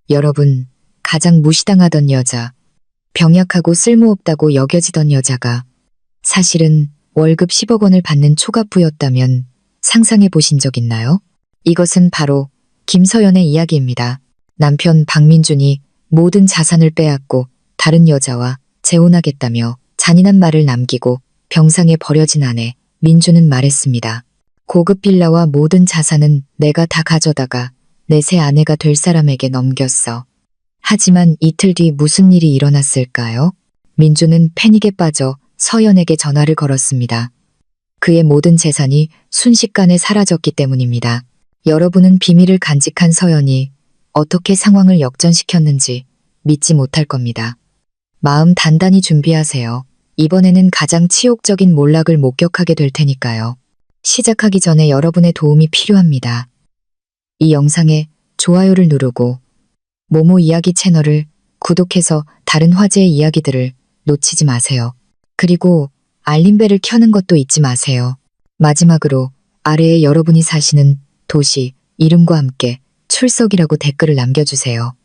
여러분, 가장 무시당하던 여자, 병약하고 쓸모없다고 여겨지던 여자가 사실은 월급 10억 원을 받는 초갑부였다면 상상해 보신 적 있나요? 이것은 바로 김서연의 이야기입니다. 남편 박민준이 모든 자산을 빼앗고 다른 여자와 재혼하겠다며 잔인한 말을 남기고 병상에 버려진 아내 민주는 말했습니다. 고급 빌라와 모든 자산은 내가 다 가져다가 내 새 아내가 될 사람에게 넘겼어. 하지만 이틀 뒤 무슨 일이 일어났을까요? 민주는 패닉에 빠져 서연에게 전화를 걸었습니다. 그의 모든 재산이 순식간에 사라졌기 때문입니다. 여러분은 비밀을 간직한 서연이 어떻게 상황을 역전시켰는지 믿지 못할 겁니다. 마음 단단히 준비하세요. 이번에는 가장 치욕적인 몰락을 목격하게 될 테니까요. 시작하기 전에 여러분의 도움이 필요합니다. 이 영상에 좋아요를 누르고 모모 이야기 채널을 구독해서 다른 화제의 이야기들을 놓치지 마세요. 그리고 알림벨을 켜는 것도 잊지 마세요. 마지막으로 아래에 여러분이 사시는 도시 이름과 함께 출석이라고 댓글을 남겨주세요.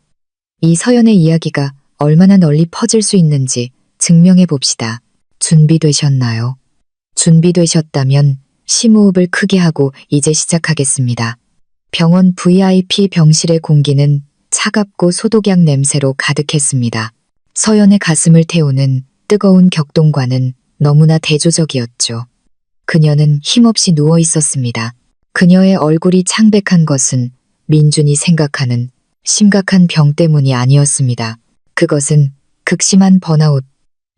이 서연의 이야기가 얼마나 널리 퍼질 수 있는지 증명해 봅시다. 준비되셨나요? 준비되셨다면 심호흡을 크게 하고 이제 시작하겠습니다. 병원 VIP 병실의 공기는 차갑고 소독약 냄새로 가득했습니다. 서연의 가슴을 태우는 뜨거운 격동과는 너무나 대조적이었죠. 그녀는 힘없이 누워 있었습니다. 그녀의 얼굴이 창백한 것은 민준이 생각하는 심각한 병 때문이 아니었습니다. 그것은 극심한 번아웃,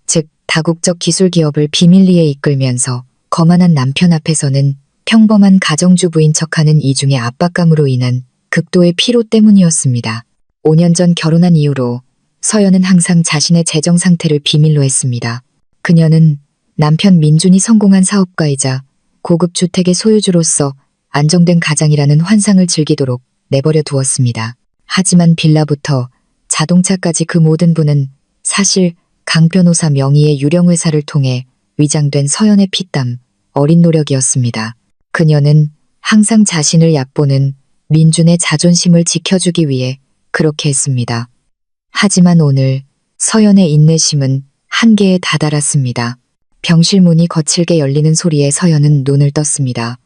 즉 다국적 기술 기업을 비밀리에 이끌면서 거만한 남편 앞에서는 평범한 가정주부인 척하는 이중의 압박감으로 인한 극도의 피로 때문이었습니다. 5년 전 결혼한 이후로 서연은 항상 자신의 재정 상태를 비밀로 했습니다. 그녀는 남편 민준이 성공한 사업가이자 고급 주택의 소유주로서 안정된 가장이라는 환상을 즐기도록 내버려 두었습니다. 하지만 빌라부터 자동차까지 그 모든 부는 사실 강 변호사 명의의 유령 회사를 통해 위장된 서연의 피땀, 어린 노력이었습니다. 그녀는 항상 자신을 얕보는 민준의 자존심을 지켜주기 위해 그렇게 했습니다. 하지만 오늘 서연의 인내심은 한계에 다다랐습니다. 병실 문이 거칠게 열리는 소리에 서연은 눈을 떴습니다.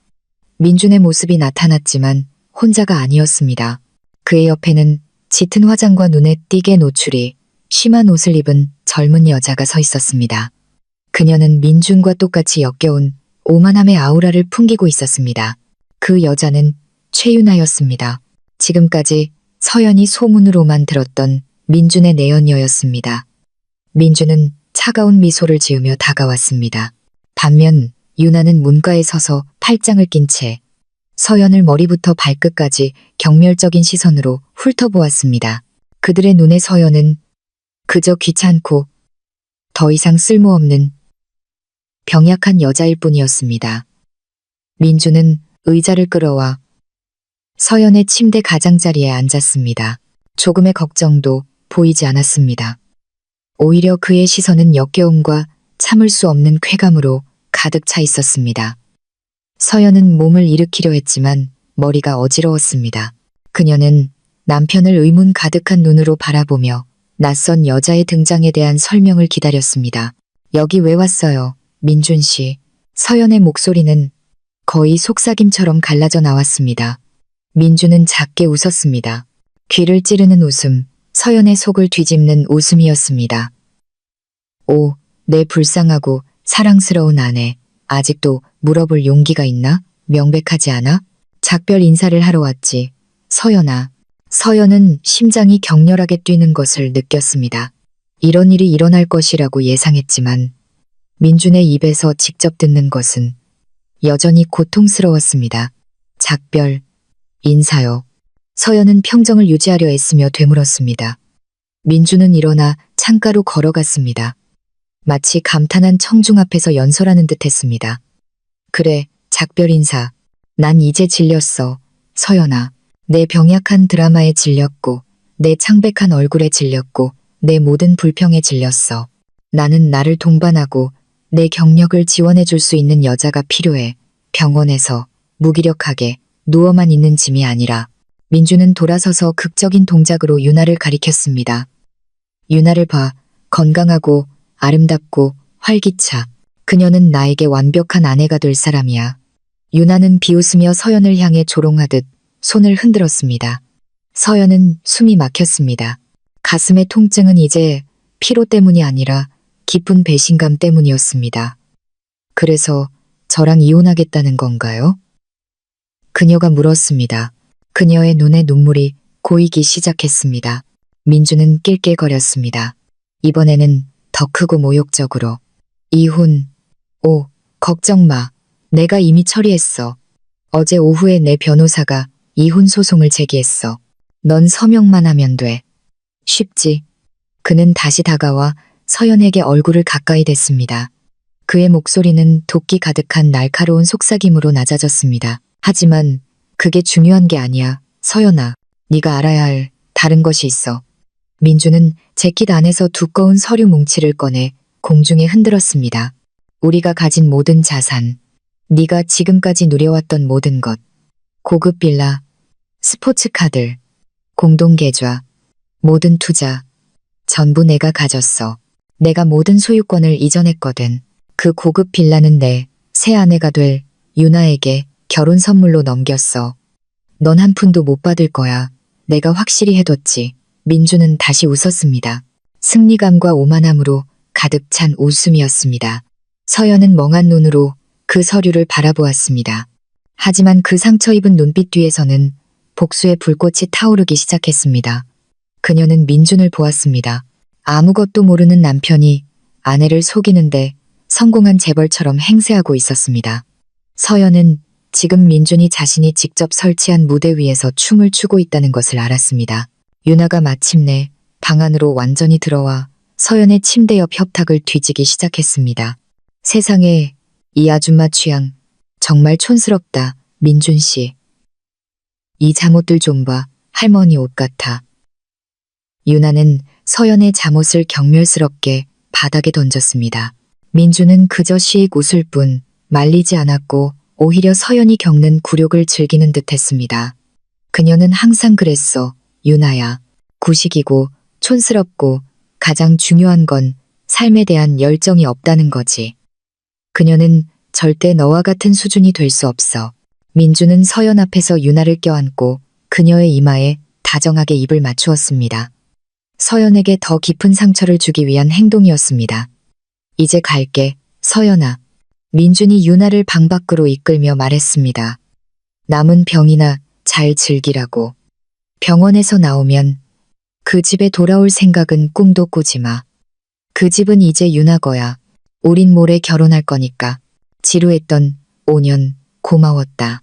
민준의 모습이 나타났지만 혼자가 아니었습니다. 그의 옆에는 짙은 화장과 눈에 띄게 노출이 심한 옷을 입은 젊은 여자가 서 있었습니다. 그녀는 민준과 똑같이 역겨운 오만함의 아우라를 풍기고 있었습니다. 그 여자는 최윤아였습니다. 지금까지 서연이 소문으로만 들었던 민준의 내연녀였습니다. 민준은 차가운 미소를 지으며 다가왔습니다. 반면 윤아는 문가에 서서 팔짱을 낀 채 서연을 머리부터 발끝까지 경멸적인 시선으로 훑어보았습니다. 그들의 눈에 서연은 그저 귀찮고 더 이상 쓸모없는 병약한 여자일 뿐이었습니다. 민주는 의자를 끌어와 서연의 침대 가장자리에 앉았습니다. 조금의 걱정도 보이지 않았습니다. 오히려 그의 시선은 역겨움과 참을 수 없는 쾌감으로 가득 차 있었습니다. 서연은 몸을 일으키려 했지만 머리가 어지러웠습니다. 그녀는 남편을 의문 가득한 눈으로 바라보며 낯선 여자의 등장에 대한 설명을 기다렸습니다. 여기 왜 왔어요, 민준 씨? 서연의 목소리는 거의 속삭임처럼 갈라져 나왔습니다. 민준은 작게 웃었습니다. 귀를 찌르는 웃음, 서연의 속을 뒤집는 웃음이었습니다. 오, 내 불쌍하고 사랑스러운 아내, 아직도 물어볼 용기가 있나? 명백하지 않아? 작별 인사를 하러 왔지. 서연아. 서연은 심장이 격렬하게 뛰는 것을 느꼈습니다. 이런 일이 일어날 것이라고 예상했지만 민준의 입에서 직접 듣는 것은 여전히 고통스러웠습니다. 작별, 인사요. 서연은 평정을 유지하려 애쓰며 되물었습니다. 민준은 일어나 창가로 걸어갔습니다. 마치 감탄한 청중 앞에서 연설하는 듯 했습니다. 그래, 작별 인사. 난 이제 질렸어. 서연아. 내 병약한 드라마에 질렸고, 내 창백한 얼굴에 질렸고, 내 모든 불평에 질렸어. 나는 나를 동반하고 내 경력을 지원해 줄 수 있는 여자가 필요해. 병원에서 무기력하게 누워만 있는 짐이 아니라 민주는 돌아서서 극적인 동작으로 유나를 가리켰습니다. 유나를 봐. 건강하고 아름답고 활기차. 그녀는 나에게 완벽한 아내가 될 사람이야. 유나는 비웃으며 서연을 향해 조롱하듯 손을 흔들었습니다. 서연은 숨이 막혔습니다. 가슴의 통증은 이제 피로 때문이 아니라 깊은 배신감 때문이었습니다. 그래서 저랑 이혼하겠다는 건가요? 그녀가 물었습니다. 그녀의 눈에 눈물이 고이기 시작했습니다. 민주는 낄낄거렸습니다. 이번에는 더 크고 모욕적으로. 이혼. 오, 걱정 마. 내가 이미 처리했어. 어제 오후에 내 변호사가 이혼 소송을 제기했어. 넌 서명만 하면 돼. 쉽지. 그는 다시 다가와 서연에게 얼굴을 가까이 댔습니다. 그의 목소리는 도끼 가득한 날카로운 속삭임으로 낮아졌습니다. 하지만 그게 중요한 게 아니야. 서연아, 네가 알아야 할 다른 것이 있어. 민주는 재킷 안에서 두꺼운 서류 뭉치를 꺼내 공중에 흔들었습니다. 우리가 가진 모든 자산, 네가 지금까지 누려왔던 모든 것, 고급 빌라, 스포츠카들, 공동계좌, 모든 투자, 전부 내가 가졌어. 내가 모든 소유권을 이전했거든. 그 고급 빌라는 내 새 아내가 될 유나에게 결혼 선물로 넘겼어. 넌 한 푼도 못 받을 거야. 내가 확실히 해뒀지. 민주는 다시 웃었습니다. 승리감과 오만함으로 가득 찬 웃음이었습니다. 서연은 멍한 눈으로 그 서류를 바라보았습니다. 하지만 그 상처 입은 눈빛 뒤에서는 복수의 불꽃이 타오르기 시작했습니다. 그녀는 민준을 보았습니다. 아무것도 모르는 남편이 아내를 속이는데 성공한 재벌처럼 행세하고 있었습니다. 서연은 지금 민준이 자신이 직접 설치한 무대 위에서 춤을 추고 있다는 것을 알았습니다. 유나가 마침내 방 안으로 완전히 들어와 서연의 침대 옆 협탁을 뒤지기 시작했습니다. 세상에, 이 아줌마 취향 정말 촌스럽다. 민준 씨. 이 잠옷들 좀 봐. 할머니 옷 같아. 유나는 서연의 잠옷을 경멸스럽게 바닥에 던졌습니다. 민주는 그저 씩 웃을 뿐 말리지 않았고 오히려 서연이 겪는 굴욕을 즐기는 듯했습니다. 그녀는 항상 그랬어. 유나야. 구식이고 촌스럽고 가장 중요한 건 삶에 대한 열정이 없다는 거지. 그녀는 절대 너와 같은 수준이 될 수 없어. 민주는 서연 앞에서 유나를 껴안고 그녀의 이마에 다정하게 입을 맞추었습니다. 서연에게 더 깊은 상처를 주기 위한 행동이었습니다. 이제 갈게, 서연아. 민준이 유나를 방 밖으로 이끌며 말했습니다. 남은 병이나 잘 즐기라고. 병원에서 나오면 그 집에 돌아올 생각은 꿈도 꾸지 마. 그 집은 이제 유나 거야. 우린 모레 결혼할 거니까. 지루했던 5년 고마웠다.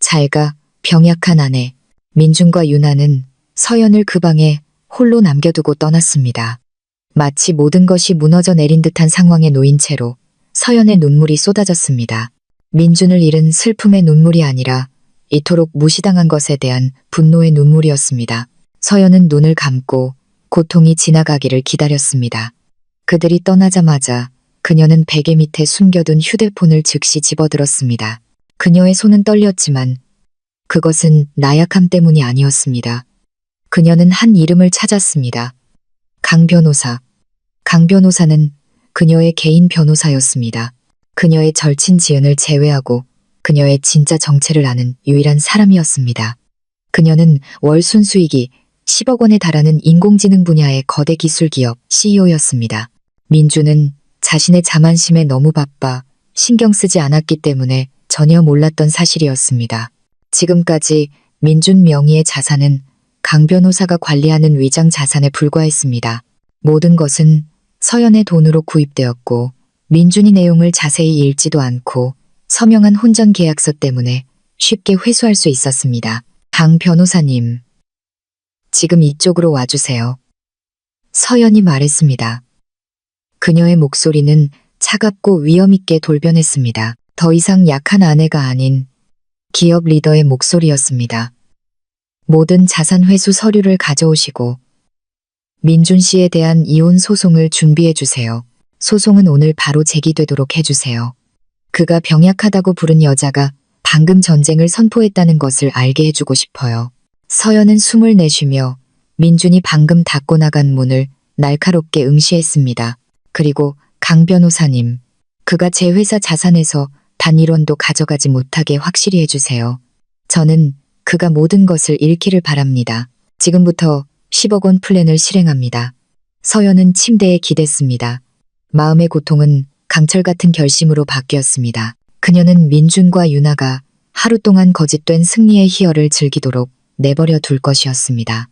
잘 가, 병약한 아내. 민준과 유나는 서연을 그 방에 홀로 남겨두고 떠났습니다. 마치 모든 것이 무너져 내린 듯한 상황에 놓인 채로 서연의 눈물이 쏟아졌습니다. 민준을 잃은 슬픔의 눈물이 아니라 이토록 무시당한 것에 대한 분노의 눈물이었습니다. 서연은 눈을 감고 고통이 지나가기를 기다렸습니다. 그들이 떠나자마자 그녀는 베개 밑에 숨겨둔 휴대폰을 즉시 집어들었습니다. 그녀의 손은 떨렸지만 그것은 나약함 때문이 아니었습니다. 그녀는 한 이름을 찾았습니다. 강 변호사. 강 변호사는 그녀의 개인 변호사였습니다. 그녀의 절친 지은을 제외하고 그녀의 진짜 정체를 아는 유일한 사람이었습니다. 그녀는 월 순수익이 10억 원에 달하는 인공지능 분야의 거대 기술 기업 CEO였습니다. 민주는 자신의 자만심에 너무 바빠 신경 쓰지 않았기 때문에 전혀 몰랐던 사실이었습니다. 지금까지 민준 명의의 자산은 강 변호사가 관리하는 위장 자산에 불과했습니다. 모든 것은 서연의 돈으로 구입되었고 민준이 내용을 자세히 읽지도 않고 서명한 혼전 계약서 때문에 쉽게 회수할 수 있었습니다. 강 변호사님, 지금 이쪽으로 와주세요. 서연이 말했습니다. 그녀의 목소리는 차갑고 위엄있게 돌변했습니다. 더 이상 약한 아내가 아닌 기업 리더의 목소리였습니다. 모든 자산 회수 서류를 가져오시고 민준 씨에 대한 이혼 소송을 준비해 주세요. 소송은 오늘 바로 제기되도록 해주세요. 그가 병약하다고 부른 여자가 방금 전쟁을 선포했다는 것을 알게 해주고 싶어요. 서연은 숨을 내쉬며 민준이 방금 닫고 나간 문을 날카롭게 응시했습니다. 그리고 강 변호사님, 그가 제 회사 자산에서 단 1원도 가져가지 못하게 확실히 해주세요. 저는 그가 모든 것을 잃기를 바랍니다. 지금부터 10억 원 플랜을 실행합니다. 서연은 침대에 기댔습니다. 마음의 고통은 강철 같은 결심으로 바뀌었습니다. 그녀는 민준과 유나가 하루 동안 거짓된 승리의 희열을 즐기도록 내버려 둘 것이었습니다.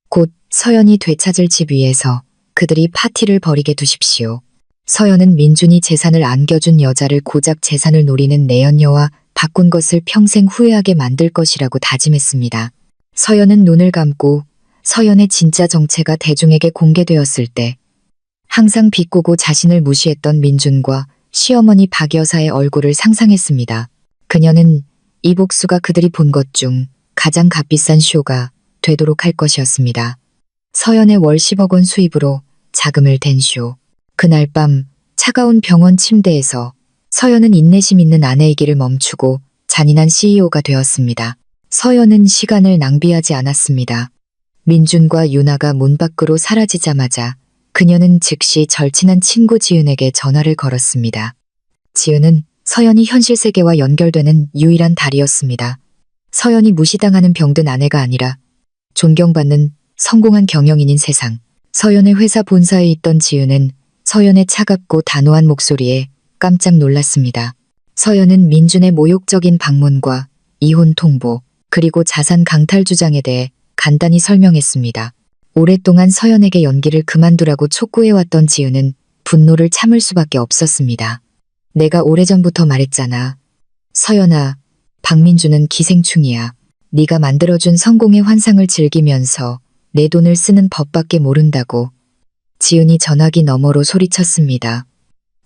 곧 서연이 되찾을 집 위에서 그들이 파티를 벌이게 두십시오. 서연은 민준이 재산을 안겨준 여자를 고작 재산을 노리는 내연녀와 바꾼 것을 평생 후회하게 만들 것이라고 다짐했습니다. 서연은 눈을 감고 서연의 진짜 정체가 대중에게 공개되었을 때 항상 비꼬고 자신을 무시했던 민준과 시어머니 박 여사의 얼굴을 상상했습니다. 그녀는 이 복수가 그들이 본 것 중 가장 값비싼 쇼가 되도록 할 것이었습니다. 서연의 월 10억 원 수입으로 자금을 댄 쇼. 그날 밤 차가운 병원 침대에서 서연은 인내심 있는 아내의 길을 멈추고 잔인한 CEO가 되었습니다. 서연은 시간을 낭비하지 않았습니다. 민준과 유나가 문 밖으로 사라지자마자 그녀는 즉시 절친한 친구 지은에게 전화를 걸었습니다. 지은은 서연이 현실 세계와 연결되는 유일한 달이었습니다. 서연이 무시당하는 병든 아내가 아니라 존경받는 성공한 경영인인 세상. 서연의 회사 본사에 있던 지은은 서연의 차갑고 단호한 목소리에 깜짝 놀랐습니다. 서연은 민준의 모욕적인 방문과 이혼 통보, 그리고 자산 강탈 주장에 대해 간단히 설명했습니다. 오랫동안 서연에게 연기를 그만두라고 촉구해왔던 지은은 분노를 참을 수밖에 없었습니다. 내가 오래전부터 말했잖아. 서연아, 박민준은 기생충이야. 네가 만들어준 성공의 환상을 즐기면서 내 돈을 쓰는 법밖에 모른다고. 지은이 전화기 너머로 소리쳤습니다.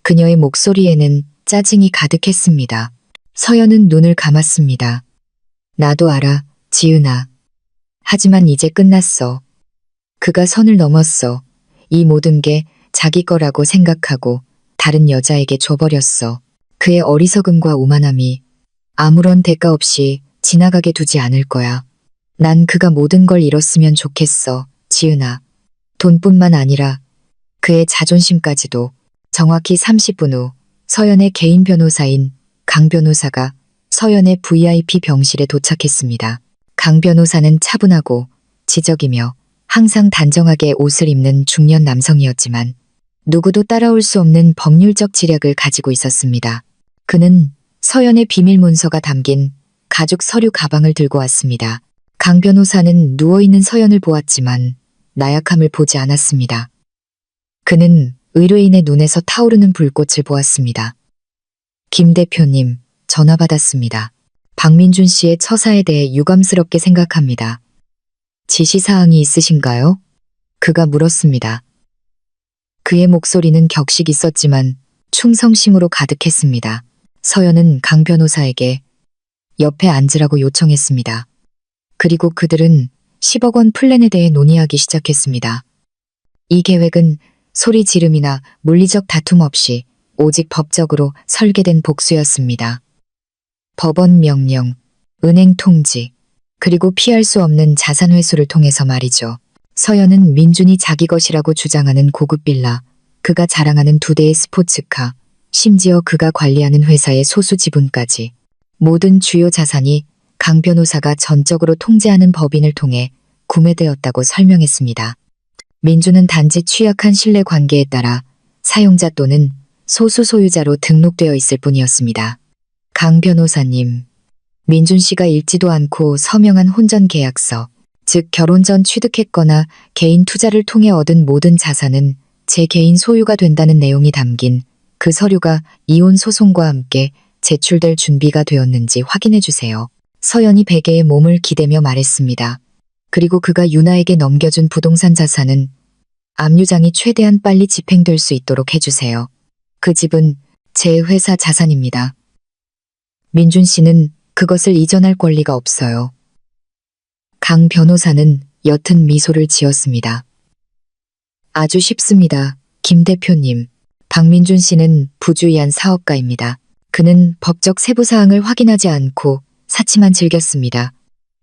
그녀의 목소리에는 짜증이 가득했습니다. 서연은 눈을 감았습니다. 나도 알아, 지은아. 하지만 이제 끝났어. 그가 선을 넘었어. 이 모든 게 자기 거라고 생각하고 다른 여자에게 줘버렸어. 그의 어리석음과 오만함이 아무런 대가 없이 지나가게 두지 않을 거야. 난 그가 모든 걸 잃었으면 좋겠어, 지은아. 돈뿐만 아니라 그의 자존심까지도. 정확히 30분 후 서연의 개인 변호사인 강 변호사가 서연의 VIP 병실에 도착했습니다. 강 변호사는 차분하고 지적이며 항상 단정하게 옷을 입는 중년 남성이었지만 누구도 따라올 수 없는 법률적 지략을 가지고 있었습니다. 그는 서연의 비밀 문서가 담긴 가죽 서류 가방을 들고 왔습니다. 강 변호사는 누워있는 서연을 보았지만 나약함을 보지 않았습니다. 그는 의뢰인의 눈에서 타오르는 불꽃을 보았습니다. 김 대표님, 전화 받았습니다. 박민준 씨의 처사에 대해 유감스럽게 생각합니다. 지시사항이 있으신가요? 그가 물었습니다. 그의 목소리는 격식 있었지만 충성심으로 가득했습니다. 서연은 강 변호사에게 옆에 앉으라고 요청했습니다. 그리고 그들은 10억 원 플랜에 대해 논의하기 시작했습니다. 이 계획은 소리 지름이나 물리적 다툼 없이 오직 법적으로 설계된 복수였습니다. 법원 명령, 은행 통지, 그리고 피할 수 없는 자산 회수를 통해서 말이죠. 서연은 민준이 자기 것이라고 주장하는 고급 빌라, 그가 자랑하는 2대의 스포츠카, 심지어 그가 관리하는 회사의 소수 지분까지 모든 주요 자산이 강 변호사가 전적으로 통제하는 법인을 통해 구매되었다고 설명했습니다. 민준은 단지 취약한 신뢰 관계에 따라 사용자 또는 소수 소유자로 등록되어 있을 뿐이었습니다. 강 변호사님, 민준 씨가 읽지도 않고 서명한 혼전 계약서, 즉 결혼 전 취득했거나 개인 투자를 통해 얻은 모든 자산은 제 개인 소유가 된다는 내용이 담긴 그 서류가 이혼 소송과 함께 제출될 준비가 되었는지 확인해 주세요. 서연이 베개에 몸을 기대며 말했습니다. 그리고 그가 유나에게 넘겨준 부동산 자산은 압류장이 최대한 빨리 집행될 수 있도록 해주세요. 그 집은 제 회사 자산입니다. 민준 씨는 그것을 이전할 권리가 없어요. 강 변호사는 옅은 미소를 지었습니다. 아주 쉽습니다. 김 대표님. 박민준 씨는 부주의한 사업가입니다. 그는 법적 세부사항을 확인하지 않고 사치만 즐겼습니다.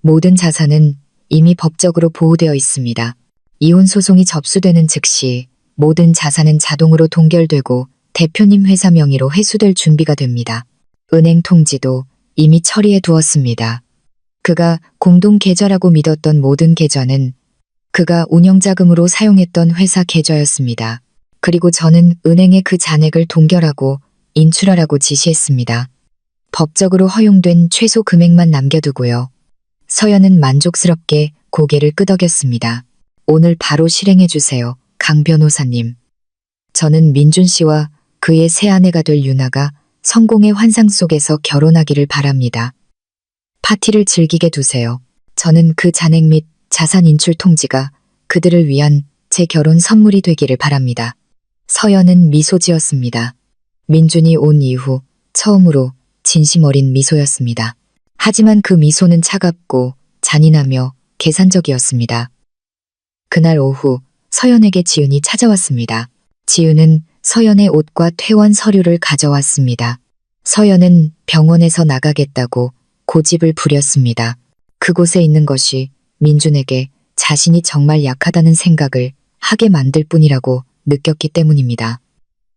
모든 자산은 이미 법적으로 보호되어 있습니다. 이혼 소송이 접수되는 즉시 모든 자산은 자동으로 동결되고 대표님 회사 명의로 회수될 준비가 됩니다. 은행 통지도 이미 처리해 두었습니다. 그가 공동 계좌라고 믿었던 모든 계좌는 그가 운영자금으로 사용했던 회사 계좌였습니다. 그리고 저는 은행에 그 잔액을 동결하고 인출하라고 지시했습니다. 법적으로 허용된 최소 금액만 남겨두고요. 서연은 만족스럽게 고개를 끄덕였습니다. 오늘 바로 실행해 주세요, 강 변호사님. 저는 민준 씨와 그의 새 아내가 될 유나가 성공의 환상 속에서 결혼하기를 바랍니다. 파티를 즐기게 두세요. 저는 그 잔액 및 자산 인출 통지가 그들을 위한 제 결혼 선물이 되기를 바랍니다. 서연은 미소 지었습니다. 민준이 온 이후 처음으로 진심 어린 미소였습니다. 하지만 그 미소는 차갑고 잔인하며 계산적이었습니다. 그날 오후 서연에게 지은이 찾아왔습니다. 지은은 서연의 옷과 퇴원 서류를 가져왔습니다. 서연은 병원에서 나가겠다고 고집을 부렸습니다. 그곳에 있는 것이 민준에게 자신이 정말 약하다는 생각을 하게 만들 뿐이라고 느꼈기 때문입니다.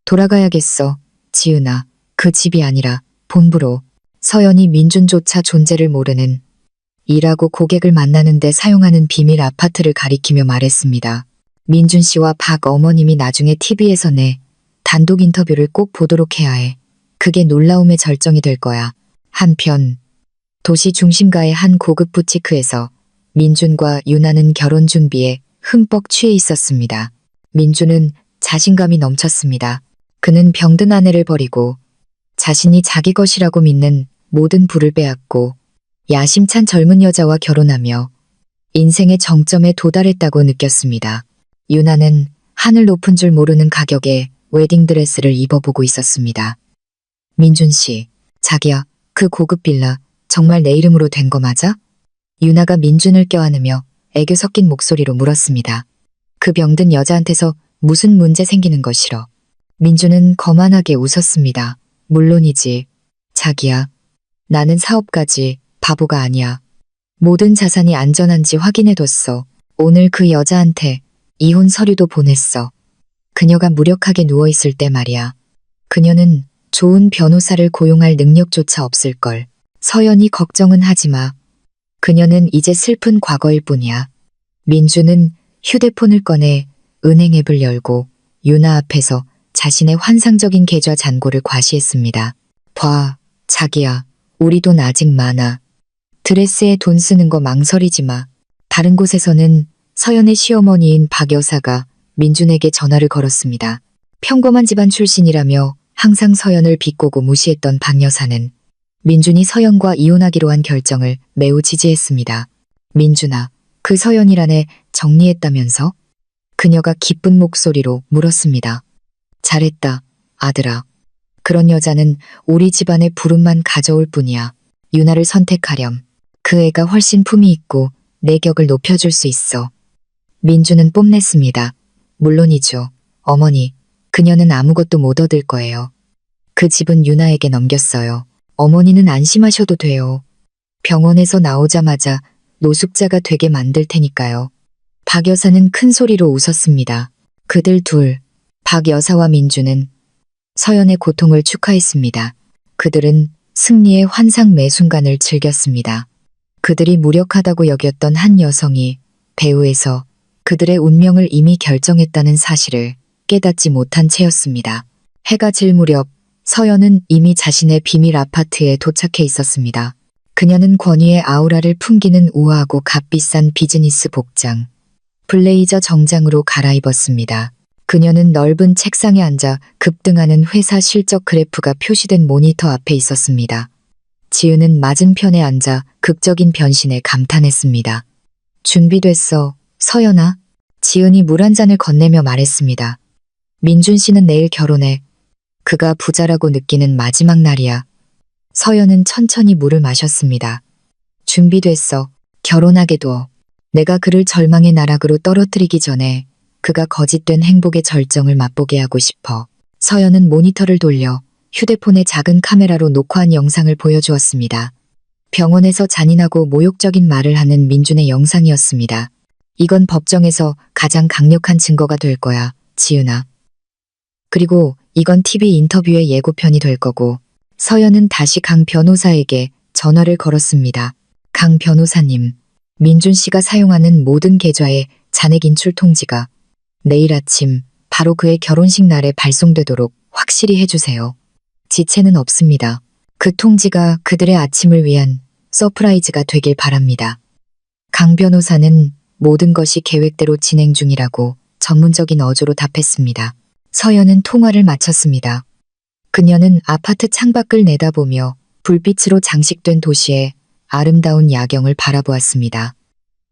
돌아가야겠어, 지은아. 그 집이 아니라 본부로. 서연이 민준조차 존재를 모르는 일하고 고객을 만나는데 사용하는 비밀 아파트를 가리키며 말했습니다. 민준 씨와 박 어머님이 나중에 TV에서 내 단독 인터뷰를 꼭 보도록 해야 해. 그게 놀라움의 절정이 될 거야. 한편 도시 중심가의 한 고급 부티크에서 민준과 유나는 결혼 준비에 흠뻑 취해 있었습니다. 민준은 자신감이 넘쳤습니다. 그는 병든 아내를 버리고 자신이 자기 것이라고 믿는 모든 부를 빼앗고 야심찬 젊은 여자와 결혼하며 인생의 정점에 도달했다고 느꼈습니다. 유나는 하늘 높은 줄 모르는 가격의 웨딩드레스를 입어보고 있었습니다. 민준 씨, 자기야, 그 고급 빌라 정말 내 이름으로 된 거 맞아? 유나가 민준을 껴안으며 애교 섞인 목소리로 물었습니다. 그 병든 여자한테서 무슨 문제 생기는 거 싫어. 민준은 거만하게 웃었습니다. 물론이지. 자기야, 나는 사업가지 바보가 아니야. 모든 자산이 안전한지 확인해뒀어. 오늘 그 여자한테 이혼 서류도 보냈어. 그녀가 무력하게 누워있을 때 말이야. 그녀는 좋은 변호사를 고용할 능력조차 없을걸. 서연이 걱정은 하지마. 그녀는 이제 슬픈 과거일 뿐이야. 민주는 휴대폰을 꺼내 은행 앱을 열고 유나 앞에서 자신의 환상적인 계좌 잔고를 과시했습니다. 봐, 자기야. 우리 돈 아직 많아. 드레스에 돈 쓰는 거 망설이지 마. 다른 곳에서는 서연의 시어머니인 박 여사가 민준에게 전화를 걸었습니다. 평범한 집안 출신이라며 항상 서연을 비꼬고 무시했던 박 여사는 민준이 서연과 이혼하기로 한 결정을 매우 지지했습니다. 민준아, 그 서연이란 애 정리했다면서? 그녀가 기쁜 목소리로 물었습니다. 잘했다, 아들아. 그런 여자는 우리 집안의 부름만 가져올 뿐이야. 유나를 선택하렴. 그 애가 훨씬 품이 있고 내 격을 높여줄 수 있어. 민주는 뽐냈습니다. 물론이죠. 어머니, 그녀는 아무것도 못 얻을 거예요. 그 집은 유나에게 넘겼어요. 어머니는 안심하셔도 돼요. 병원에서 나오자마자 노숙자가 되게 만들 테니까요. 박 여사는 큰 소리로 웃었습니다. 그들 둘, 박 여사와 민주는 서연의 고통을 축하했습니다. 그들은 승리의 환상 매 순간을 즐겼습니다. 그들이 무력하다고 여겼던 한 여성이 배후에서 그들의 운명을 이미 결정했다는 사실을 깨닫지 못한 채였습니다. 해가 질 무렵 서연은 이미 자신의 비밀 아파트에 도착해 있었습니다. 그녀는 권위의 아우라를 풍기는 우아하고 값비싼 비즈니스 복장, 블레이저 정장으로 갈아입었습니다. 그녀는 넓은 책상에 앉아 급등하는 회사 실적 그래프가 표시된 모니터 앞에 있었습니다. 지은은 맞은편에 앉아 극적인 변신에 감탄했습니다. 준비됐어, 서연아. 지은이 물 한 잔을 건네며 말했습니다. 민준 씨는 내일 결혼해. 그가 부자라고 느끼는 마지막 날이야. 서연은 천천히 물을 마셨습니다. 준비됐어. 결혼하게 둬. 내가 그를 절망의 나락으로 떨어뜨리기 전에 그가 거짓된 행복의 절정을 맛보게 하고 싶어. 서연은 모니터를 돌려 휴대폰의 작은 카메라로 녹화한 영상을 보여주었습니다. 병원에서 잔인하고 모욕적인 말을 하는 민준의 영상이었습니다. 이건 법정에서 가장 강력한 증거가 될 거야, 지은아. 그리고 이건 TV 인터뷰의 예고편이 될 거고. 서연은 다시 강 변호사에게 전화를 걸었습니다. 강 변호사님, 민준 씨가 사용하는 모든 계좌의 잔액 인출 통지가 내일 아침 바로 그의 결혼식 날에 발송되도록 확실히 해주세요. 지체는 없습니다. 그 통지가 그들의 아침을 위한 서프라이즈가 되길 바랍니다. 강 변호사는 모든 것이 계획대로 진행 중이라고 전문적인 어조로 답했습니다. 서연은 통화를 마쳤습니다. 그녀는 아파트 창밖을 내다보며 불빛으로 장식된 도시의 아름다운 야경을 바라보았습니다.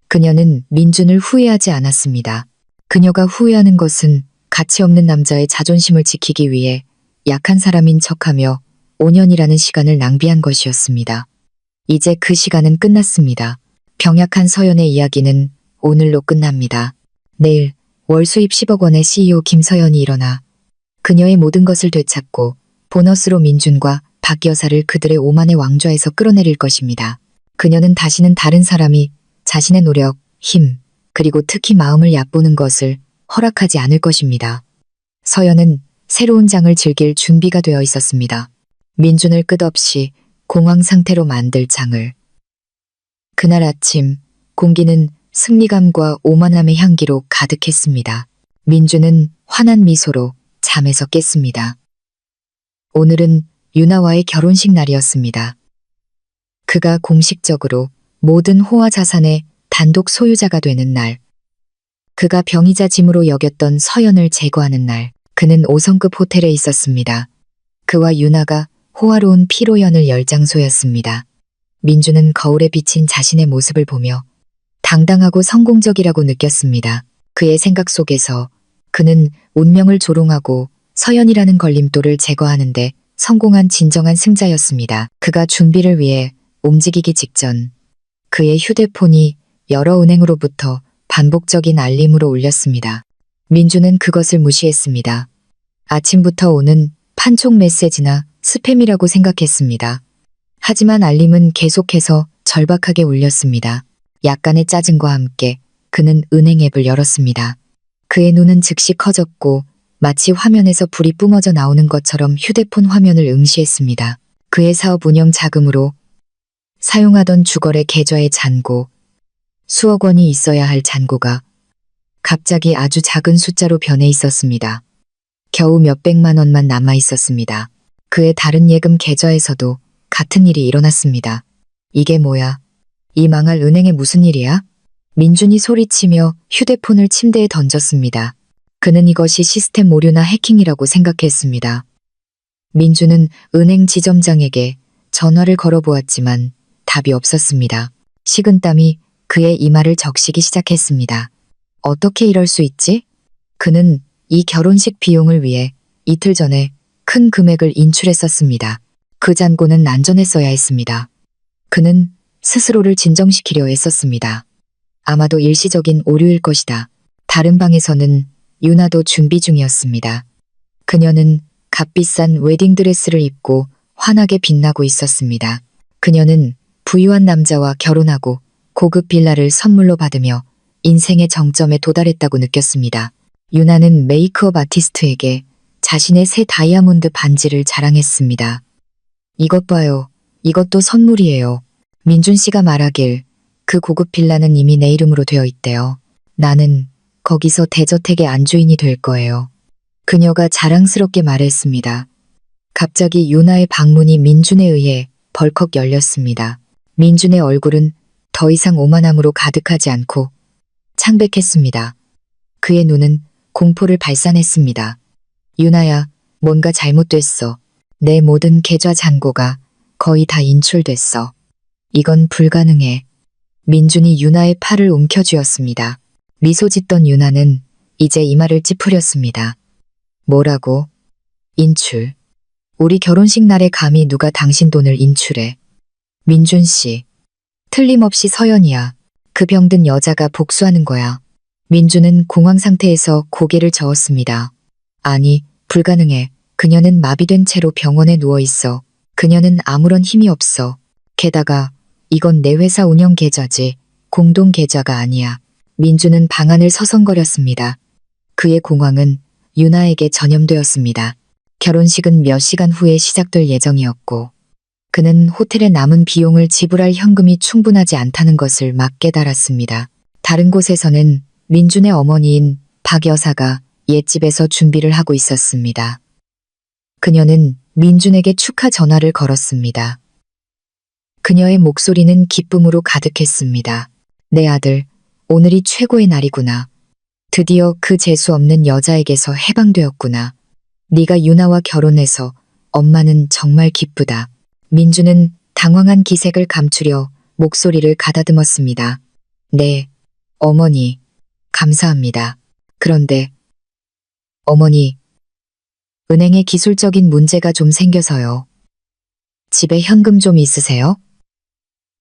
그녀는 민준을 후회하지 않았습니다. 그녀가 후회하는 것은 가치 없는 남자의 자존심을 지키기 위해 약한 사람인 척하며 5년이라는 시간을 낭비한 것이었습니다. 이제 그 시간은 끝났습니다. 병약한 서연의 이야기는 오늘로 끝납니다. 내일 월 수입 10억 원의 CEO 김서연이 일어나 그녀의 모든 것을 되찾고 보너스로 민준과 박 여사를 그들의 오만의 왕좌에서 끌어내릴 것입니다. 그녀는 다시는 다른 사람이 자신의 노력, 힘, 그리고 특히 마음을 얕보는 것을 허락하지 않을 것입니다. 서연은 새로운 장을 즐길 준비가 되어 있었습니다. 민준을 끝없이 공황 상태로 만들 장을. 그날 아침 공기는 승리감과 오만함의 향기로 가득했습니다. 민준은 환한 미소로 잠에서 깼습니다. 오늘은 유나와의 결혼식 날이었습니다. 그가 공식적으로 모든 호화 자산의 단독 소유자가 되는 날. 그가 병이자 짐으로 여겼던 서연을 제거하는 날. 그는 5성급 호텔에 있었습니다. 그와 유나가 호화로운 피로연을 열 장소였습니다. 민준은 거울에 비친 자신의 모습을 보며 당당하고 성공적이라고 느꼈습니다. 그의 생각 속에서 그는 운명을 조롱하고 서연이라는 걸림돌을 제거하는데 성공한 진정한 승자였습니다. 그가 준비를 위해 움직이기 직전 그의 휴대폰이 여러 은행으로부터 반복적인 알림으로 울렸습니다. 민준은 그것을 무시했습니다. 아침부터 오는 판촉 메시지나 스팸이라고 생각했습니다. 하지만 알림은 계속해서 절박하게 울렸습니다. 약간의 짜증과 함께 그는 은행 앱을 열었습니다. 그의 눈은 즉시 커졌고 마치 화면에서 불이 뿜어져 나오는 것처럼 휴대폰 화면을 응시했습니다. 그의 사업 운영 자금으로 사용하던 주거래 계좌의 잔고, 수억 원이 있어야 할 잔고가 갑자기 아주 작은 숫자로 변해 있었습니다. 겨우 몇백만 원만 남아 있었습니다. 그의 다른 예금 계좌에서도 같은 일이 일어났습니다. 이게 뭐야? 이 망할 은행에 무슨 일이야? 민준이 소리치며 휴대폰을 침대에 던졌습니다. 그는 이것이 시스템 오류나 해킹이라고 생각했습니다. 민준은 은행 지점장에게 전화를 걸어보았지만 답이 없었습니다. 식은땀이 그의 이마를 적시기 시작했습니다. 어떻게 이럴 수 있지? 그는 이 결혼식 비용을 위해 이틀 전에 큰 금액을 인출했었습니다. 그 잔고는 안전했어야 했습니다. 그는 스스로를 진정시키려 애썼습니다. 아마도 일시적인 오류일 것이다. 다른 방에서는 유나도 준비 중이었습니다. 그녀는 값비싼 웨딩드레스를 입고 환하게 빛나고 있었습니다. 그녀는 부유한 남자와 결혼하고 고급 빌라를 선물로 받으며 인생의 정점에 도달했다고 느꼈습니다. 유나는 메이크업 아티스트에게 자신의 새 다이아몬드 반지를 자랑했습니다. 이것 봐요. 이것도 선물이에요. 민준 씨가 말하길 그 고급 빌라는 이미 내 이름으로 되어 있대요. 나는 거기서 대저택의 안주인이 될 거예요. 그녀가 자랑스럽게 말했습니다. 갑자기 유나의 방문이 민준에 의해 벌컥 열렸습니다. 민준의 얼굴은 더 이상 오만함으로 가득하지 않고 창백했습니다. 그의 눈은 공포를 발산했습니다. 유나야, 뭔가 잘못됐어. 내 모든 계좌 잔고가 거의 다 인출됐어. 이건 불가능해. 민준이 유나의 팔을 움켜쥐었습니다. 미소 짓던 유나는 이제 이마를 찌푸렸습니다. 뭐라고? 인출. 우리 결혼식 날에 감히 누가 당신 돈을 인출해. 민준 씨. 틀림없이 서연이야. 그 병든 여자가 복수하는 거야. 민준은 공황 상태에서 고개를 저었습니다. 아니, 불가능해. 그녀는 마비된 채로 병원에 누워 있어. 그녀는 아무런 힘이 없어. 게다가 이건 내 회사 운영 계좌지. 공동 계좌가 아니야. 민주는 방안을 서성거렸습니다. 그의 공황은 유나에게 전염되었습니다. 결혼식은 몇 시간 후에 시작될 예정이었고 그는 호텔에 남은 비용을 지불할 현금이 충분하지 않다는 것을 막 깨달았습니다. 다른 곳에서는 민준의 어머니인 박 여사가 옛집에서 준비를 하고 있었습니다. 그녀는 민준에게 축하 전화를 걸었습니다. 그녀의 목소리는 기쁨으로 가득했습니다. 내 아들, 오늘이 최고의 날이구나. 드디어 그 재수 없는 여자에게서 해방되었구나. 네가 유나와 결혼해서 엄마는 정말 기쁘다. 민주는 당황한 기색을 감추려 목소리를 가다듬었습니다. 네, 어머니, 감사합니다. 그런데 어머니, 은행에 기술적인 문제가 좀 생겨서요. 집에 현금 좀 있으세요?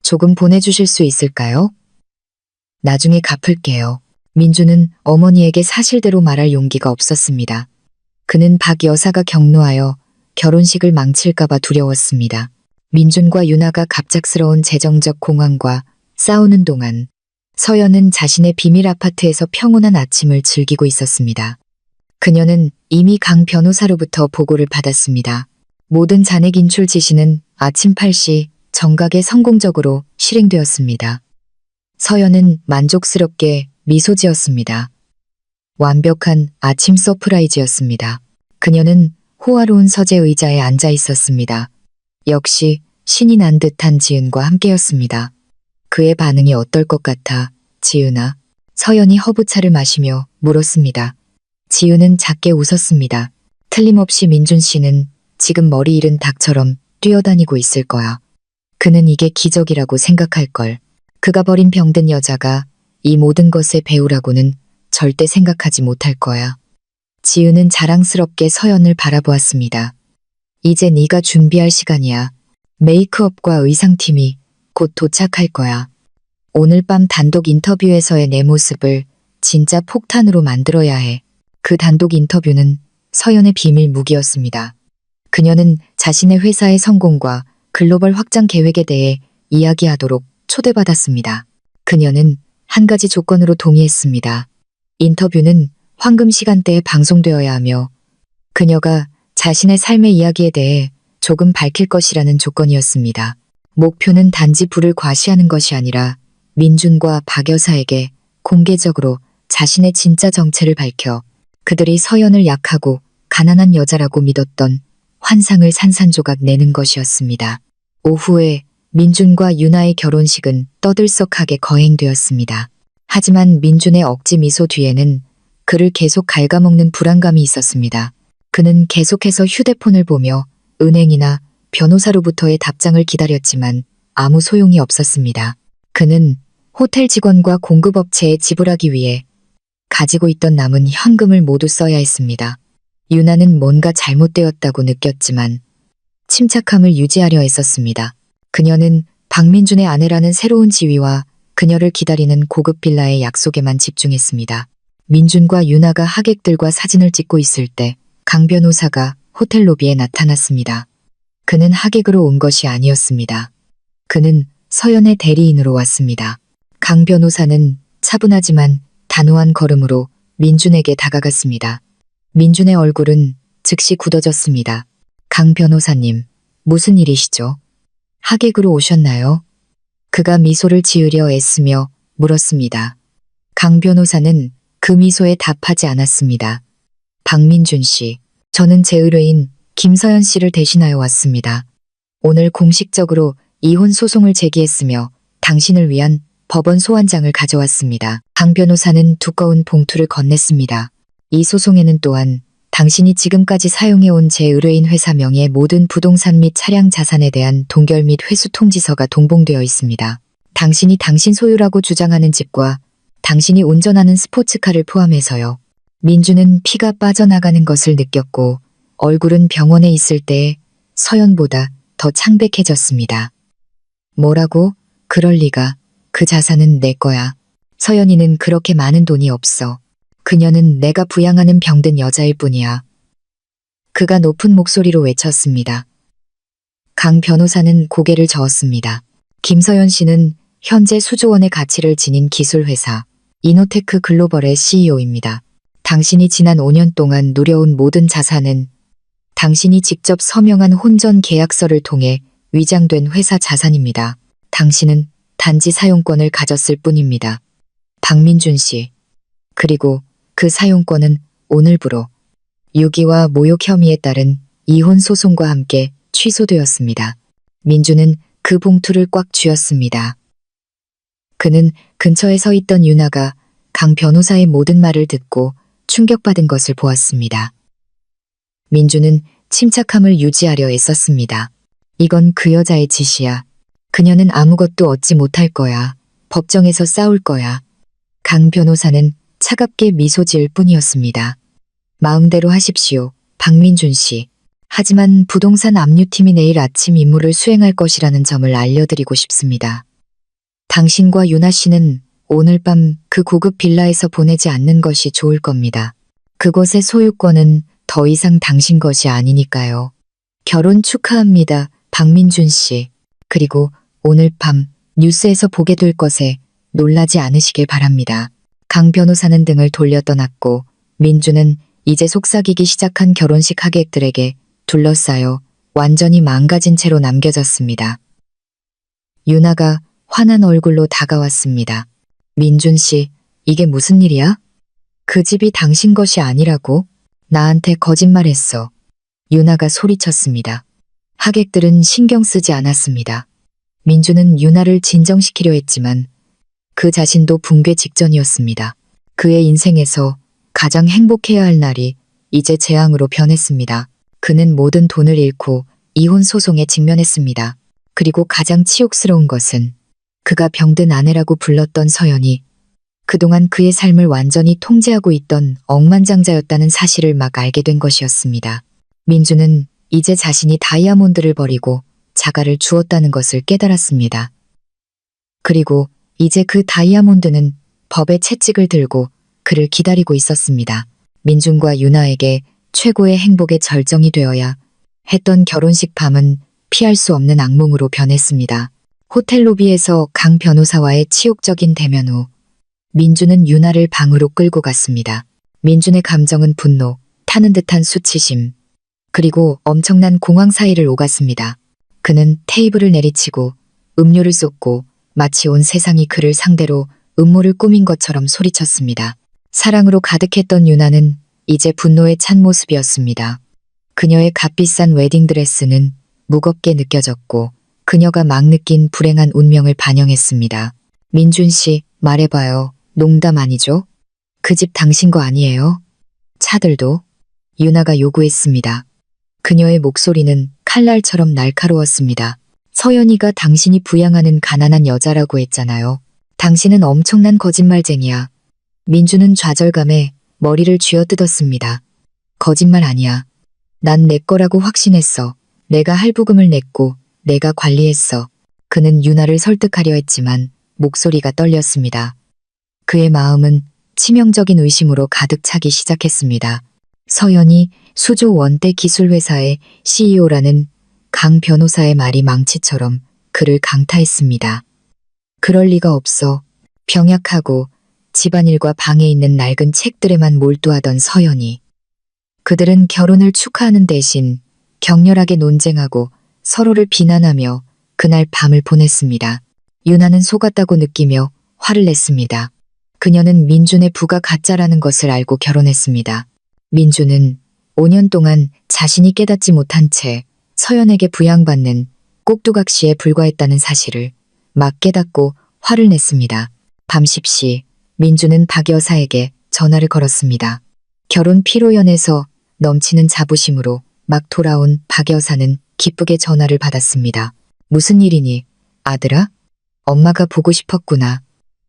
조금 보내주실 수 있을까요? 나중에 갚을게요. 민주는 어머니에게 사실대로 말할 용기가 없었습니다. 그는 박 여사가 경로하여 결혼식을 망칠까봐 두려웠습니다. 민준과 유나가 갑작스러운 재정적 공황과 싸우는 동안 서연은 자신의 비밀 아파트에서 평온한 아침을 즐기고 있었습니다. 그녀는 이미 강 변호사로부터 보고를 받았습니다. 모든 잔액 인출 지시는 아침 8시 정각에 성공적으로 실행되었습니다. 서연은 만족스럽게 미소 지었습니다. 완벽한 아침 서프라이즈였습니다. 그녀는 호화로운 서재 의자에 앉아 있었습니다. 역시 신이 난 듯한 지은과 함께였습니다. 그의 반응이 어떨 것 같아, 지은아? 서연이 허브차를 마시며 물었습니다. 지은은 작게 웃었습니다. 틀림없이 민준 씨는 지금 머리 잃은 닭처럼 뛰어다니고 있을 거야. 그는 이게 기적이라고 생각할걸. 그가 버린 병든 여자가 이 모든 것의 배우라고는 절대 생각하지 못할 거야. 지은은 자랑스럽게 서연을 바라보았습니다. 이제 네가 준비할 시간이야. 메이크업과 의상팀이 곧 도착할 거야. 오늘 밤 단독 인터뷰에서의 내 모습을 진짜 폭탄으로 만들어야 해. 그 단독 인터뷰는 서연의 비밀 무기였습니다. 그녀는 자신의 회사의 성공과 글로벌 확장 계획에 대해 이야기하도록 초대받았습니다. 그녀는 한 가지 조건으로 동의했습니다. 인터뷰는 황금 시간대에 방송되어야 하며 그녀가 자신의 삶의 이야기에 대해 조금 밝힐 것이라는 조건이었습니다. 목표는 단지 부를 과시하는 것이 아니라 민준과 박 여사에게 공개적으로 자신의 진짜 정체를 밝혀 그들이 서연을 약하고 가난한 여자라고 믿었던 환상을 산산조각 내는 것이었습니다. 오후에 민준과 유나의 결혼식은 떠들썩하게 거행되었습니다. 하지만 민준의 억지 미소 뒤에는 그를 계속 갉아먹는 불안감이 있었습니다. 그는 계속해서 휴대폰을 보며 은행이나 변호사로부터의 답장을 기다렸지만 아무 소용이 없었습니다. 그는 호텔 직원과 공급업체에 지불하기 위해 가지고 있던 남은 현금을 모두 써야 했습니다. 유나는 뭔가 잘못되었다고 느꼈지만 침착함을 유지하려 했었습니다. 그녀는 박민준의 아내라는 새로운 지위와 그녀를 기다리는 고급 빌라의 약속에만 집중했습니다. 민준과 유나가 하객들과 사진을 찍고 있을 때 강 변호사가 호텔 로비에 나타났습니다. 그는 하객으로 온 것이 아니었습니다. 그는 서연의 대리인으로 왔습니다. 강 변호사는 차분하지만 단호한 걸음으로 민준에게 다가갔습니다. 민준의 얼굴은 즉시 굳어졌습니다. 강 변호사님, 무슨 일이시죠? 하객으로 오셨나요? 그가 미소를 지으려 애쓰며 물었습니다. 강 변호사는 그 미소에 답하지 않았습니다. 박민준 씨, 저는 제 의뢰인 김서연 씨를 대신하여 왔습니다. 오늘 공식적으로 이혼 소송을 제기했으며 당신을 위한 법원 소환장을 가져왔습니다. 강 변호사는 두꺼운 봉투를 건넸습니다. 이 소송에는 또한 당신이 지금까지 사용해온 제 의뢰인 회사 명의 모든 부동산 및 차량 자산에 대한 동결 및 회수 통지서가 동봉되어 있습니다. 당신이 당신 소유라고 주장하는 집과 당신이 운전하는 스포츠카를 포함해서요. 민주는 피가 빠져나가는 것을 느꼈고 얼굴은 병원에 있을 때의 서연보다 더 창백해졌습니다. 뭐라고? 그럴 리가. 그 자산은 내 거야. 서연이는 그렇게 많은 돈이 없어. 그녀는 내가 부양하는 병든 여자일 뿐이야. 그가 높은 목소리로 외쳤습니다. 강 변호사는 고개를 저었습니다. 김서연 씨는 현재 수조원의 가치를 지닌 기술회사 이노테크 글로벌의 CEO입니다. 당신이 지난 5년 동안 누려온 모든 자산은 당신이 직접 서명한 혼전 계약서를 통해 위장된 회사 자산입니다. 당신은 단지 사용권을 가졌을 뿐입니다. 박민준 씨. 그리고 그 사용권은 오늘부로 유기와 모욕 혐의에 따른 이혼 소송과 함께 취소되었습니다. 민주는 그 봉투를 꽉 쥐었습니다. 그는 근처에 서 있던 유나가 강 변호사의 모든 말을 듣고 충격받은 것을 보았습니다. 민주는 침착함을 유지하려 애썼습니다. 이건 그 여자의 짓이야. 그녀는 아무것도 얻지 못할 거야. 법정에서 싸울 거야. 강 변호사는 차갑게 미소 지을 뿐이었습니다. 마음대로 하십시오. 박민준 씨. 하지만 부동산 압류팀이 내일 아침 임무를 수행할 것이라는 점을 알려드리고 싶습니다. 당신과 유나 씨는 오늘 밤 그 고급 빌라에서 보내지 않는 것이 좋을 겁니다. 그곳의 소유권은 더 이상 당신 것이 아니니까요. 결혼 축하합니다. 박민준 씨. 그리고 오늘 밤 뉴스에서 보게 될 것에 놀라지 않으시길 바랍니다. 강 변호사는 등을 돌려 떠났고 민주는 이제 속삭이기 시작한 결혼식 하객들에게 둘러싸여 완전히 망가진 채로 남겨졌습니다. 유나가 화난 얼굴로 다가왔습니다. 민준 씨, 이게 무슨 일이야? 그 집이 당신 것이 아니라고? 나한테 거짓말했어. 유나가 소리쳤습니다. 하객들은 신경 쓰지 않았습니다. 민주는 유나를 진정시키려 했지만 그 자신도 붕괴 직전이었습니다. 그의 인생에서 가장 행복해야 할 날이 이제 재앙으로 변했습니다. 그는 모든 돈을 잃고 이혼 소송에 직면했습니다. 그리고 가장 치욕스러운 것은 그가 병든 아내라고 불렀던 서연이 그동안 그의 삶을 완전히 통제하고 있던 억만장자였다는 사실을 막 알게 된 것이었습니다. 민주는 이제 자신이 다이아몬드를 버리고 자갈을 주었다는 것을 깨달았습니다. 그리고 이제 그 다이아몬드는 법의 채찍을 들고 그를 기다리고 있었습니다. 민준과 유나에게 최고의 행복의 절정이 되어야 했던 결혼식 밤은 피할 수 없는 악몽으로 변했습니다. 호텔 로비에서 강 변호사와의 치욕적인 대면 후 민준은 유나를 방으로 끌고 갔습니다. 민준의 감정은 분노, 타는 듯한 수치심, 그리고 엄청난 공황 사이를 오갔습니다. 그는 테이블을 내리치고 음료를 쏟고 마치 온 세상이 그를 상대로 음모를 꾸민 것처럼 소리쳤습니다. 사랑으로 가득했던 유나는 이제 분노에 찬 모습이었습니다. 그녀의 값비싼 웨딩드레스는 무겁게 느껴졌고 그녀가 막 느낀 불행한 운명을 반영했습니다. 민준 씨, 말해봐요. 농담 아니죠? 그 집 당신 거 아니에요? 차들도? 유나가 요구했습니다. 그녀의 목소리는 칼날처럼 날카로웠습니다. 서연이가 당신이 부양하는 가난한 여자라고 했잖아요. 당신은 엄청난 거짓말쟁이야. 민주는 좌절감에 머리를 쥐어뜯었습니다. 거짓말 아니야. 난 내 거라고 확신했어. 내가 할부금을 냈고 내가 관리했어. 그는 유나를 설득하려 했지만 목소리가 떨렸습니다. 그의 마음은 치명적인 의심으로 가득 차기 시작했습니다. 서연이 수조 원대 기술회사의 CEO라는 강 변호사의 말이 망치처럼 그를 강타했습니다. 그럴 리가 없어. 병약하고 집안일과 방에 있는 낡은 책들에만 몰두하던 서연이. 그들은 결혼을 축하하는 대신 격렬하게 논쟁하고 서로를 비난하며 그날 밤을 보냈습니다. 유나는 속았다고 느끼며 화를 냈습니다. 그녀는 민준의 부가 가짜라는 것을 알고 결혼했습니다. 민준은 5년 동안 자신이 깨닫지 못한 채 서연에게 부양받는 꼭두각시에 불과했다는 사실을 막 깨닫고 화를 냈습니다. 밤 10시 민준은 박 여사에게 전화를 걸었습니다. 결혼 피로연에서 넘치는 자부심으로 막 돌아온 박 여사는 기쁘게 전화를 받았습니다. 무슨 일이니, 아들아? 엄마가 보고 싶었구나.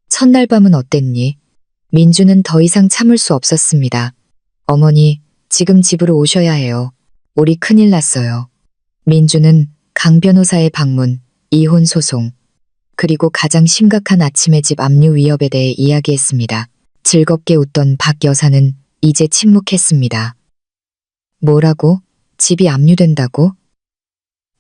첫날 밤은 어땠니? 민주는 더 이상 참을 수 없었습니다. 어머니, 지금 집으로 오셔야 해요. 우리 큰일 났어요. 민주는 강 변호사의 방문, 이혼 소송, 그리고 가장 심각한 아침의 집 압류 위협에 대해 이야기했습니다. 즐겁게 웃던 박 여사는 이제 침묵했습니다. 뭐라고? 집이 압류된다고?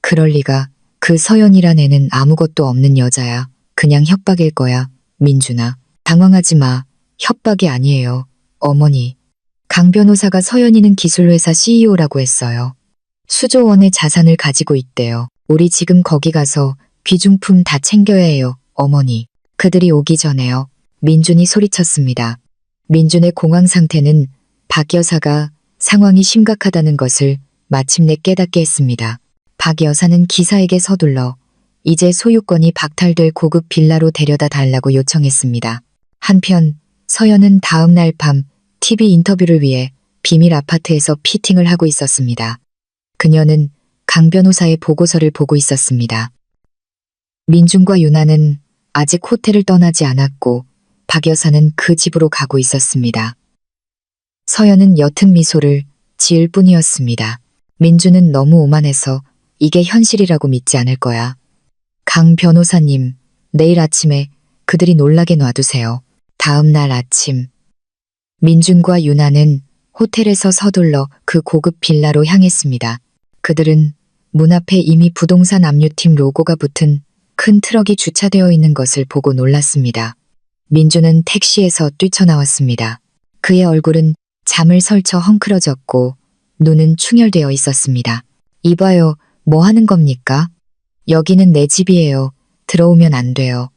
그럴 리가. 그 서연이란 애는 아무것도 없는 여자야. 그냥 협박일 거야. 민준아, 당황하지 마. 협박이 아니에요. 어머니. 강 변호사가 서연이는 기술회사 CEO라고 했어요. 수조 원의 자산을 가지고 있대요. 우리 지금 거기 가서 귀중품 다 챙겨야 해요, 어머니. 그들이 오기 전에요. 민준이 소리쳤습니다. 민준의 공황 상태는 박 여사가 상황이 심각하다는 것을 마침내 깨닫게 했습니다. 박 여사는 기사에게 서둘러 이제 소유권이 박탈될 고급 빌라로 데려다 달라고 요청했습니다. 한편 서연은 다음 날 밤 TV 인터뷰를 위해 비밀 아파트에서 피팅을 하고 있었습니다. 그녀는 강 변호사의 보고서를 보고 있었습니다. 민준과 유나는 아직 호텔을 떠나지 않았고 박 여사는 그 집으로 가고 있었습니다. 서연은 옅은 미소를 지을 뿐이었습니다. 민준은 너무 오만해서 이게 현실이라고 믿지 않을 거야. 강 변호사님, 내일 아침에 그들이 놀라게 놔두세요. 다음 날 아침, 민준과 유나는 호텔에서 서둘러 그 고급 빌라로 향했습니다. 그들은 문 앞에 이미 부동산 압류팀 로고가 붙은 큰 트럭이 주차되어 있는 것을 보고 놀랐습니다. 민준은 택시에서 뛰쳐나왔습니다. 그의 얼굴은 잠을 설쳐 헝클어졌고 눈은 충혈되어 있었습니다. 이봐요, 뭐 하는 겁니까? 여기는 내 집이에요. 들어오면 안 돼요.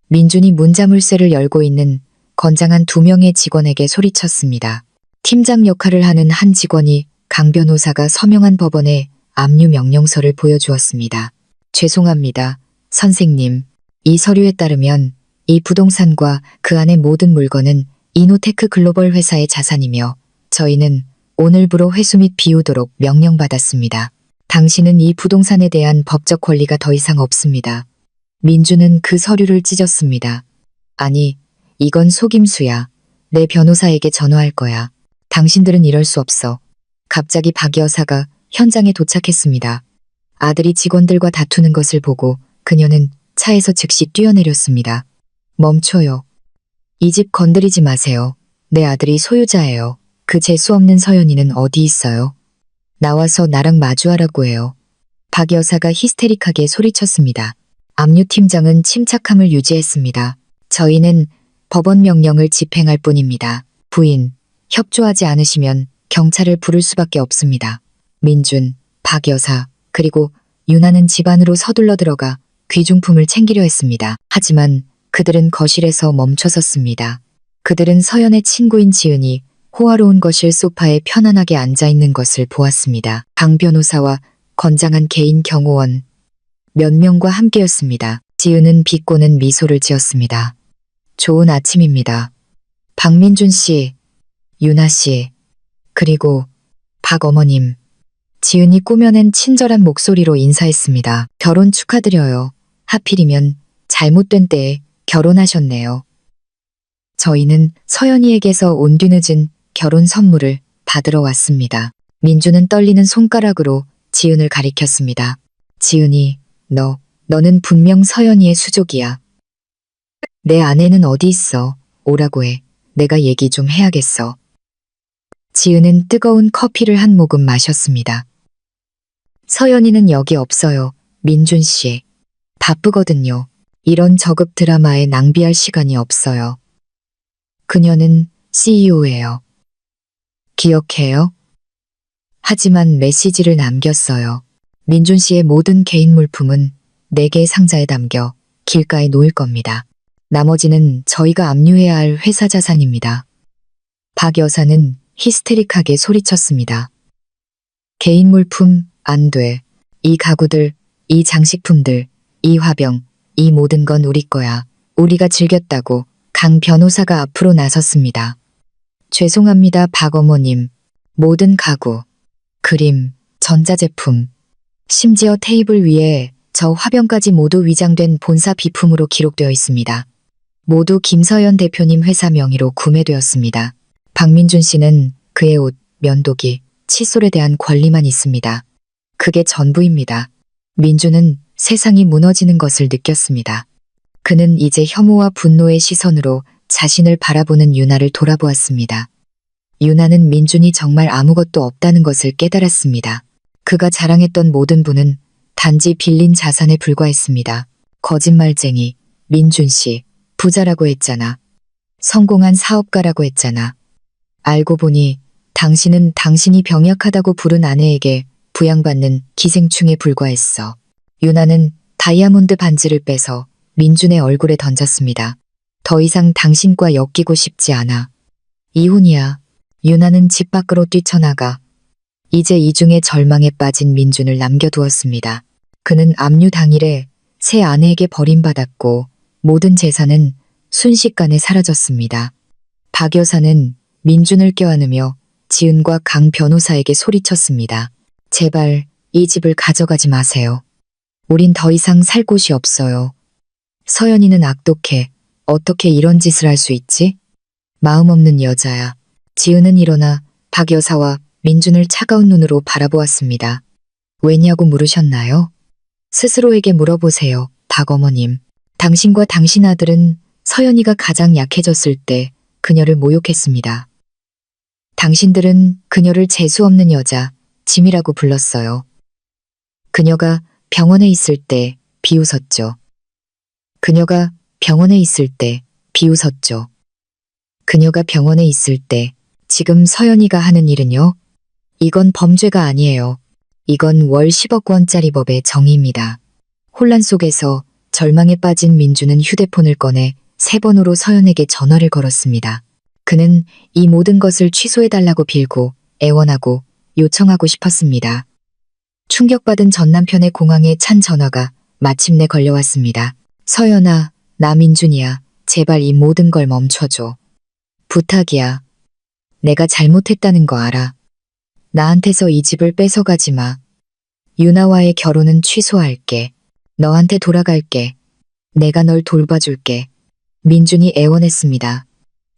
민준이 문자물쇠를 열고 있는 건장한 2명의 직원에게 소리쳤습니다. 팀장 역할을 하는 한 직원이 강 변호사가 서명한 법원에 압류 명령서를 보여주었습니다. 죄송합니다, 선생님. 이 서류에 따르면 이 부동산과 그 안의 모든 물건은 이노테크 글로벌 회사의 자산이며 저희는 오늘부로 회수 및 비우도록 명령받았습니다. 당신은 이 부동산에 대한 법적 권리가 더 이상 없습니다. 민준은 그 서류를 찢었습니다. 아니, 이건 속임수야. 내 변호사에게 전화할 거야. 당신들은 이럴 수 없어. 갑자기 박 여사가 현장에 도착했습니다. 아들이 직원들과 다투는 것을 보고 그녀는 차에서 즉시 뛰어내렸습니다. 멈춰요. 이 집 건드리지 마세요. 내 아들이 소유자예요. 그 재수 없는 서연이는 어디 있어요? 나와서 나랑 마주하라고 해요. 박 여사가 히스테릭하게 소리쳤습니다. 압류팀장은 침착함을 유지했습니다. 저희는 법원 명령을 집행할 뿐입니다. 부인, 협조하지 않으시면 경찰을 부를 수밖에 없습니다. 민준, 박 여사, 그리고 유나는 집 안으로 서둘러 들어가 귀중품을 챙기려 했습니다. 하지만 그들은 거실에서 멈춰섰습니다. 그들은 서연의 친구인 지은이 호화로운 거실 소파에 편안하게 앉아있는 것을 보았습니다. 강 변호사와 건장한 개인 경호원 몇 명과 함께였습니다. 지은은 비꼬는 미소를 지었습니다. 좋은 아침입니다. 박민준 씨, 유나 씨, 그리고 박 어머님. 지은이 꾸며낸 친절한 목소리로 인사했습니다. 결혼 축하드려요. 하필이면 잘못된 때에 결혼하셨네요. 저희는 서연이에게서 온 뒤늦은 결혼 선물을 받으러 왔습니다. 민주는 떨리는 손가락으로 지은을 가리켰습니다. 지은이, 너는 분명 서연이의 수족이야. 내 아내는 어디 있어? 오라고 해. 내가 얘기 좀 해야겠어. 지은은 뜨거운 커피를 한 모금 마셨습니다. 서연이는 여기 없어요. 민준 씨. 바쁘거든요. 이런 저급 드라마에 낭비할 시간이 없어요. 그녀는 CEO예요. 기억해요? 하지만 메시지를 남겼어요. 민준 씨의 모든 개인 물품은 4개의 상자에 담겨 길가에 놓일 겁니다. 나머지는 저희가 압류해야 할 회사 자산입니다. 박 여사는 히스테릭하게 소리쳤습니다. 개인 물품 안 돼. 이 가구들, 이 장식품들, 이 화병, 이 모든 건 우리 거야. 우리가 즐겼다고 강 변호사가 앞으로 나섰습니다. 죄송합니다, 박 어머님. 모든 가구, 그림, 전자제품, 심지어 테이블 위에 저 화병까지 모두 위장된 본사 비품으로 기록되어 있습니다. 모두 김서연 대표님 회사 명의로 구매되었습니다. 박민준 씨는 그의 옷, 면도기, 칫솔에 대한 권리만 있습니다. 그게 전부입니다. 민준은 세상이 무너지는 것을 느꼈습니다. 그는 이제 혐오와 분노의 시선으로 자신을 바라보는 유나를 돌아보았습니다. 유나는 민준이 정말 아무것도 없다는 것을 깨달았습니다. 그가 자랑했던 모든 부는 단지 빌린 자산에 불과했습니다. 거짓말쟁이, 민준 씨, 부자라고 했잖아. 성공한 사업가라고 했잖아. 알고 보니 당신은 당신이 병약하다고 부른 아내에게 부양받는 기생충에 불과했어. 유나는 다이아몬드 반지를 빼서 민준의 얼굴에 던졌습니다. 더 이상 당신과 엮이고 싶지 않아. 이혼이야. 유나는 집 밖으로 뛰쳐나가 이제 이중의 절망에 빠진 민준을 남겨두었습니다. 그는 압류 당일에 새 아내에게 버림받았고 모든 재산은 순식간에 사라졌습니다. 박 여사는 민준을 껴안으며 지은과 강 변호사에게 소리쳤습니다. 제발 이 집을 가져가지 마세요. 우린 더 이상 살 곳이 없어요. 서연이는 악독해. 어떻게 이런 짓을 할 수 있지? 마음 없는 여자야. 지은은 일어나 박 여사와 민준을 차가운 눈으로 바라보았습니다. 왜냐고 물으셨나요? 스스로에게 물어보세요, 박 어머님. 당신과 당신 아들은 서연이가 가장 약해졌을 때 그녀를 모욕했습니다. 당신들은 그녀를 재수없는 여자, 짐이라고 불렀어요. 그녀가 병원에 있을 때 비웃었죠. 그녀가 병원에 있을 때 비웃었죠. 그녀가 병원에 있을 때 지금 서연이가 하는 일은요? 이건 범죄가 아니에요. 이건 월 10억 원짜리 법의 정의입니다. 혼란 속에서 절망에 빠진 민주는 휴대폰을 꺼내 3번으로 서연에게 전화를 걸었습니다. 그는 이 모든 것을 취소해달라고 빌고 애원하고 요청하고 싶었습니다. 충격받은 전 남편의 공황에 찬 전화가 마침내 걸려왔습니다. 서연아, 나 민준이야. 제발 이 모든 걸 멈춰줘. 부탁이야. 내가 잘못했다는 거 알아. 나한테서 이 집을 뺏어가지 마. 유나와의 결혼은 취소할게. 너한테 돌아갈게. 내가 널 돌봐줄게. 민준이 애원했습니다.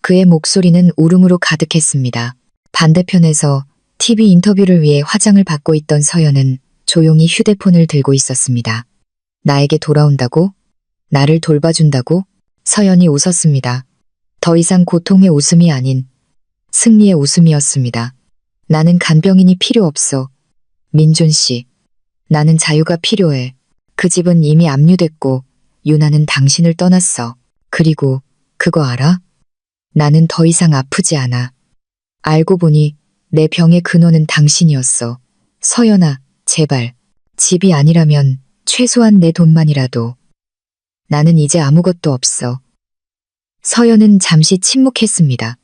그의 목소리는 울음으로 가득했습니다. 반대편에서 TV 인터뷰를 위해 화장을 받고 있던 서연은 조용히 휴대폰을 들고 있었습니다. 나에게 돌아온다고? 나를 돌봐준다고? 서연이 웃었습니다. 더 이상 고통의 웃음이 아닌 승리의 웃음이었습니다. 나는 간병인이 필요 없어. 민준 씨. 나는 자유가 필요해. 그 집은 이미 압류됐고 유나는 당신을 떠났어. 그리고 그거 알아? 나는 더 이상 아프지 않아. 알고 보니 내 병의 근원은 당신이었어. 서연아, 제발. 집이 아니라면 최소한 내 돈만이라도. 나는 이제 아무것도 없어. 서연은 잠시 침묵했습니다.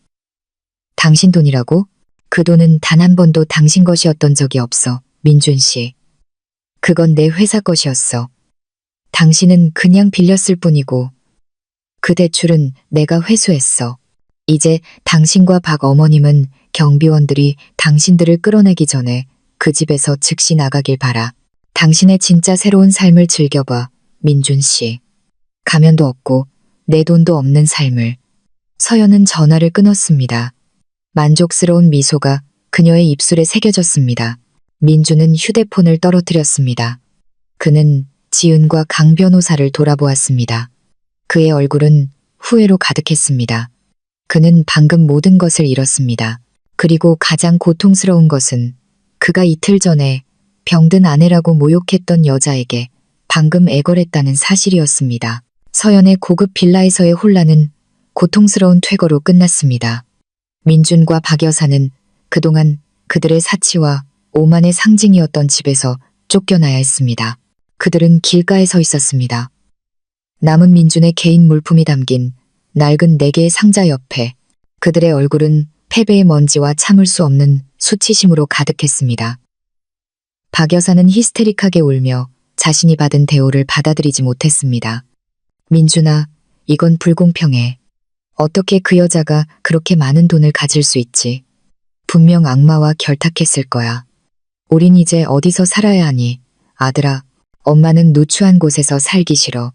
당신 돈이라고? 그 돈은 단 한 번도 당신 것이었던 적이 없어, 민준 씨. 그건 내 회사 것이었어. 당신은 그냥 빌렸을 뿐이고 그 대출은 내가 회수했어. 이제 당신과 박 어머님은 경비원들이 당신들을 끌어내기 전에 그 집에서 즉시 나가길 바라. 당신의 진짜 새로운 삶을 즐겨봐, 민준 씨. 가면도 없고 내 돈도 없는 삶을. 서연은 전화를 끊었습니다. 만족스러운 미소가 그녀의 입술에 새겨졌습니다. 민준은 휴대폰을 떨어뜨렸습니다. 그는 지은과 강 변호사를 돌아보았습니다. 그의 얼굴은 후회로 가득했습니다. 그는 방금 모든 것을 잃었습니다. 그리고 가장 고통스러운 것은 그가 이틀 전에 병든 아내라고 모욕했던 여자에게 방금 애걸했다는 사실이었습니다. 서연의 고급 빌라에서의 혼란은 고통스러운 퇴거로 끝났습니다. 민준과 박 여사는 그동안 그들의 사치와 오만의 상징이었던 집에서 쫓겨나야 했습니다. 그들은 길가에 서 있었습니다. 남은 민준의 개인 물품이 담긴 낡은 4개의 상자 옆에 그들의 얼굴은 패배의 먼지와 참을 수 없는 수치심으로 가득했습니다. 박 여사는 히스테릭하게 울며 자신이 받은 대우를 받아들이지 못했습니다. 민준아, 이건 불공평해. 어떻게 그 여자가 그렇게 많은 돈을 가질 수 있지? 분명 악마와 결탁했을 거야. 우린 이제 어디서 살아야 하니? 아들아, 엄마는 누추한 곳에서 살기 싫어.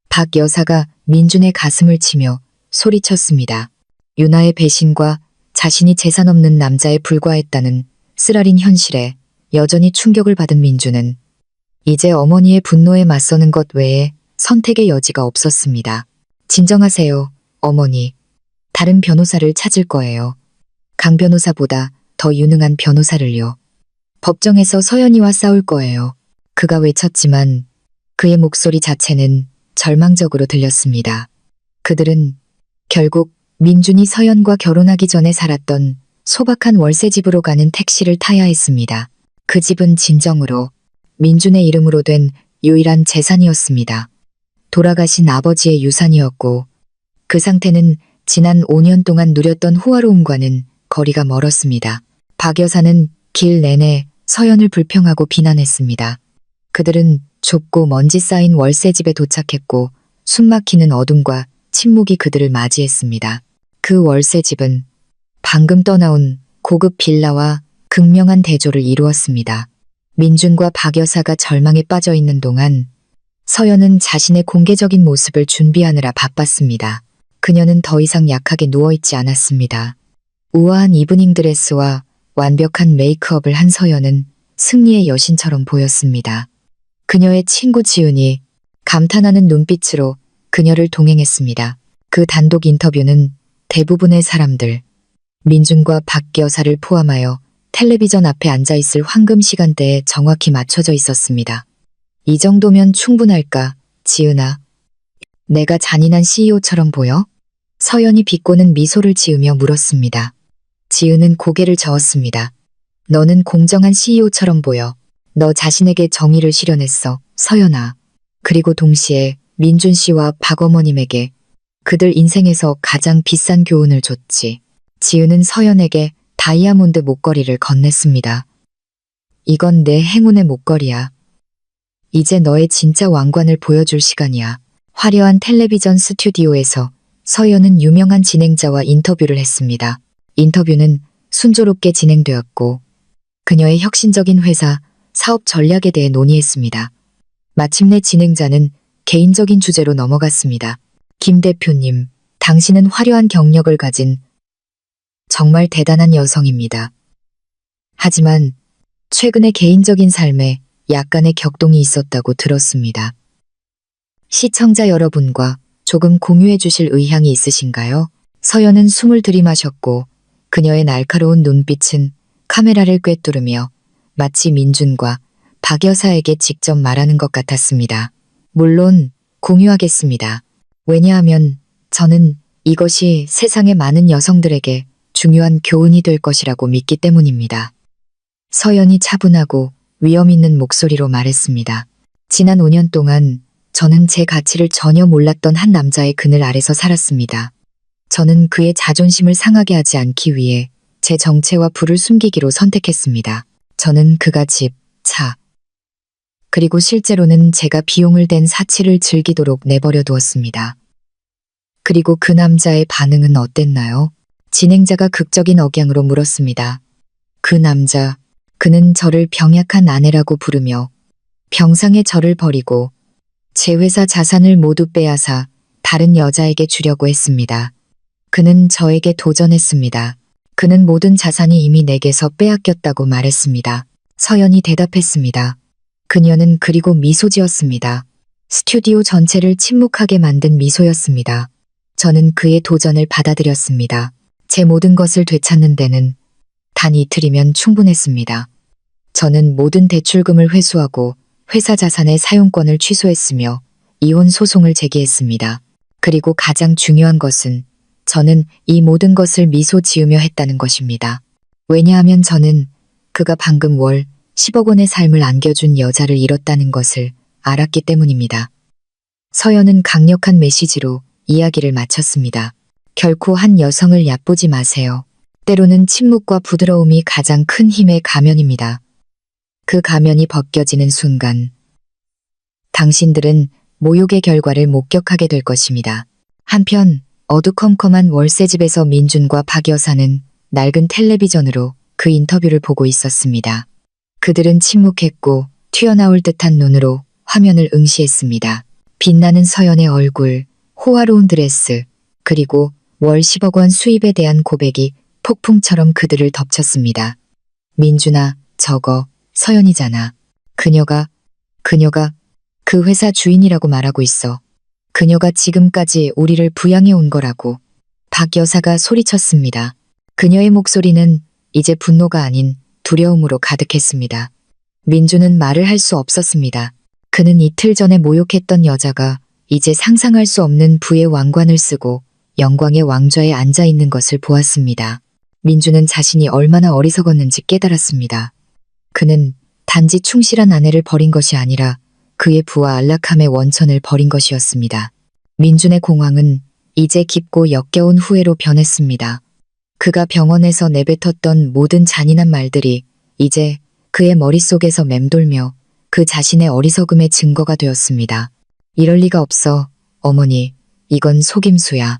박 여사가 민준의 가슴을 치며 소리쳤습니다. 유나의 배신과 자신이 재산 없는 남자에 불과했다는 쓰라린 현실에 여전히 충격을 받은 민준은 이제 어머니의 분노에 맞서는 것 외에 선택의 여지가 없었습니다. 진정하세요, 어머니. 다른 변호사를 찾을 거예요. 강 변호사보다 더 유능한 변호사를요. 법정에서 서연이와 싸울 거예요. 그가 외쳤지만 그의 목소리 자체는 절망적으로 들렸습니다. 그들은 결국 민준이 서연과 결혼하기 전에 살았던 소박한 월세집으로 가는 택시를 타야 했습니다. 그 집은 진정으로 민준의 이름으로 된 유일한 재산이었습니다. 돌아가신 아버지의 유산이었고 그 상태는 지난 5년 동안 누렸던 호화로움과는 거리가 멀었습니다. 박 여사는 길 내내 서연을 불평하고 비난했습니다. 그들은 좁고 먼지 쌓인 월세집에 도착했고 숨막히는 어둠과 침묵이 그들을 맞이했습니다. 그 월세집은 방금 떠나온 고급 빌라와 극명한 대조를 이루었습니다. 민준과 박 여사가 절망에 빠져 있는 동안 서연은 자신의 공개적인 모습을 준비하느라 바빴습니다. 그녀는 더 이상 약하게 누워있지 않았습니다. 우아한 이브닝 드레스와 완벽한 메이크업을 한 서연은 승리의 여신처럼 보였습니다. 그녀의 친구 지은이 감탄하는 눈빛으로 그녀를 동행했습니다. 그 단독 인터뷰는 대부분의 사람들, 민준과 박 여사를 포함하여 텔레비전 앞에 앉아있을 황금 시간대에 정확히 맞춰져 있었습니다. 이 정도면 충분할까, 지은아? 내가 잔인한 CEO처럼 보여? 서연이 비꼬는 미소를 지으며 물었습니다. 지은은 고개를 저었습니다. 너는 공정한 CEO처럼 보여. 너 자신에게 정의를 실현했어, 서연아. 그리고 동시에 민준 씨와 박 어머님에게 그들 인생에서 가장 비싼 교훈을 줬지. 지은은 서연에게 다이아몬드 목걸이를 건넸습니다. 이건 내 행운의 목걸이야. 이제 너의 진짜 왕관을 보여줄 시간이야. 화려한 텔레비전 스튜디오에서 서연은 유명한 진행자와 인터뷰를 했습니다. 인터뷰는 순조롭게 진행되었고 그녀의 혁신적인 회사, 사업 전략에 대해 논의했습니다. 마침내 진행자는 개인적인 주제로 넘어갔습니다. 김 대표님, 당신은 화려한 경력을 가진 정말 대단한 여성입니다. 하지만 최근에 개인적인 삶에 약간의 격동이 있었다고 들었습니다. 시청자 여러분과 조금 공유해 주실 의향이 있으신가요? 서연은 숨을 들이마셨고 그녀의 날카로운 눈빛은 카메라를 꿰뚫으며 마치 민준과 박 여사에게 직접 말하는 것 같았습니다. 물론 공유하겠습니다. 왜냐하면 저는 이것이 세상의 많은 여성들에게 중요한 교훈이 될 것이라고 믿기 때문입니다. 서연이 차분하고 위험 있는 목소리로 말했습니다. 지난 5년 동안 저는 제 가치를 전혀 몰랐던 한 남자의 그늘 아래서 살았습니다. 저는 그의 자존심을 상하게 하지 않기 위해 제 정체와 부를 숨기기로 선택했습니다. 저는 그가 집, 차, 그리고 실제로는 제가 비용을 댄 사치를 즐기도록 내버려 두었습니다. 그리고 그 남자의 반응은 어땠나요? 진행자가 극적인 억양으로 물었습니다. 그 남자, 그는 저를 병약한 아내라고 부르며 병상에 저를 버리고 제 회사 자산을 모두 빼앗아 다른 여자에게 주려고 했습니다. 그는 저에게 도전했습니다. 그는 모든 자산이 이미 내게서 빼앗겼다고 말했습니다. 서연이 대답했습니다. 그녀는 그리고 미소 지었습니다. 스튜디오 전체를 침묵하게 만든 미소였습니다. 저는 그의 도전을 받아들였습니다. 제 모든 것을 되찾는 데는 단 이틀이면 충분했습니다. 저는 모든 대출금을 회수하고 회사 자산의 사용권을 취소했으며 이혼 소송을 제기했습니다. 그리고 가장 중요한 것은 저는 이 모든 것을 미소 지으며 했다는 것입니다. 왜냐하면 저는 그가 방금 월 10억 원의 삶을 안겨준 여자를 잃었다는 것을 알았기 때문입니다. 서연은 강력한 메시지로 이야기를 마쳤습니다. 결코 한 여성을 얕보지 마세요. 때로는 침묵과 부드러움이 가장 큰 힘의 가면입니다. 그 가면이 벗겨지는 순간 당신들은 모욕의 결과를 목격하게 될 것입니다. 한편 어두컴컴한 월세집에서 민준과 박 여사는 낡은 텔레비전으로 그 인터뷰를 보고 있었습니다. 그들은 침묵했고 튀어나올 듯한 눈으로 화면을 응시했습니다. 빛나는 서연의 얼굴, 호화로운 드레스, 그리고 월 10억 원 수입에 대한 고백이 폭풍처럼 그들을 덮쳤습니다. 민준아, 저거 서연이잖아. 그녀가 그 회사 주인이라고 말하고 있어. 그녀가 지금까지 우리를 부양해 온 거라고. 박 여사가 소리쳤습니다. 그녀의 목소리는 이제 분노가 아닌 두려움으로 가득했습니다. 민주는 말을 할 수 없었습니다. 그는 이틀 전에 모욕했던 여자가 이제 상상할 수 없는 부의 왕관을 쓰고 영광의 왕좌에 앉아 있는 것을 보았습니다. 민주는 자신이 얼마나 어리석었는지 깨달았습니다. 그는 단지 충실한 아내를 버린 것이 아니라 그의 부와 안락함의 원천을 버린 것이었습니다. 민준의 공황은 이제 깊고 역겨운 후회로 변했습니다. 그가 병원에서 내뱉었던 모든 잔인한 말들이 이제 그의 머릿속에서 맴돌며 그 자신의 어리석음의 증거가 되었습니다. 이럴 리가 없어, 어머니. 이건 속임수야.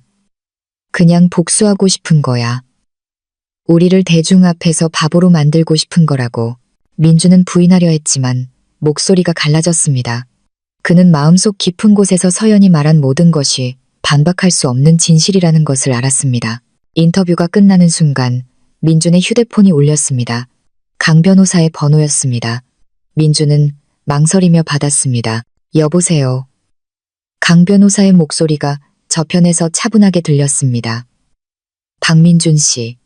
그냥 복수하고 싶은 거야. 우리를 대중 앞에서 바보로 만들고 싶은 거라고. 민주는 부인하려 했지만 목소리가 갈라졌습니다. 그는 마음속 깊은 곳에서 서연이 말한 모든 것이 반박할 수 없는 진실이라는 것을 알았습니다. 인터뷰가 끝나는 순간 민준의 휴대폰이 울렸습니다. 강 변호사의 번호였습니다. 민준은 망설이며 받았습니다. 여보세요. 강 변호사의 목소리가 저편에서 차분하게 들렸습니다. 박민준 씨,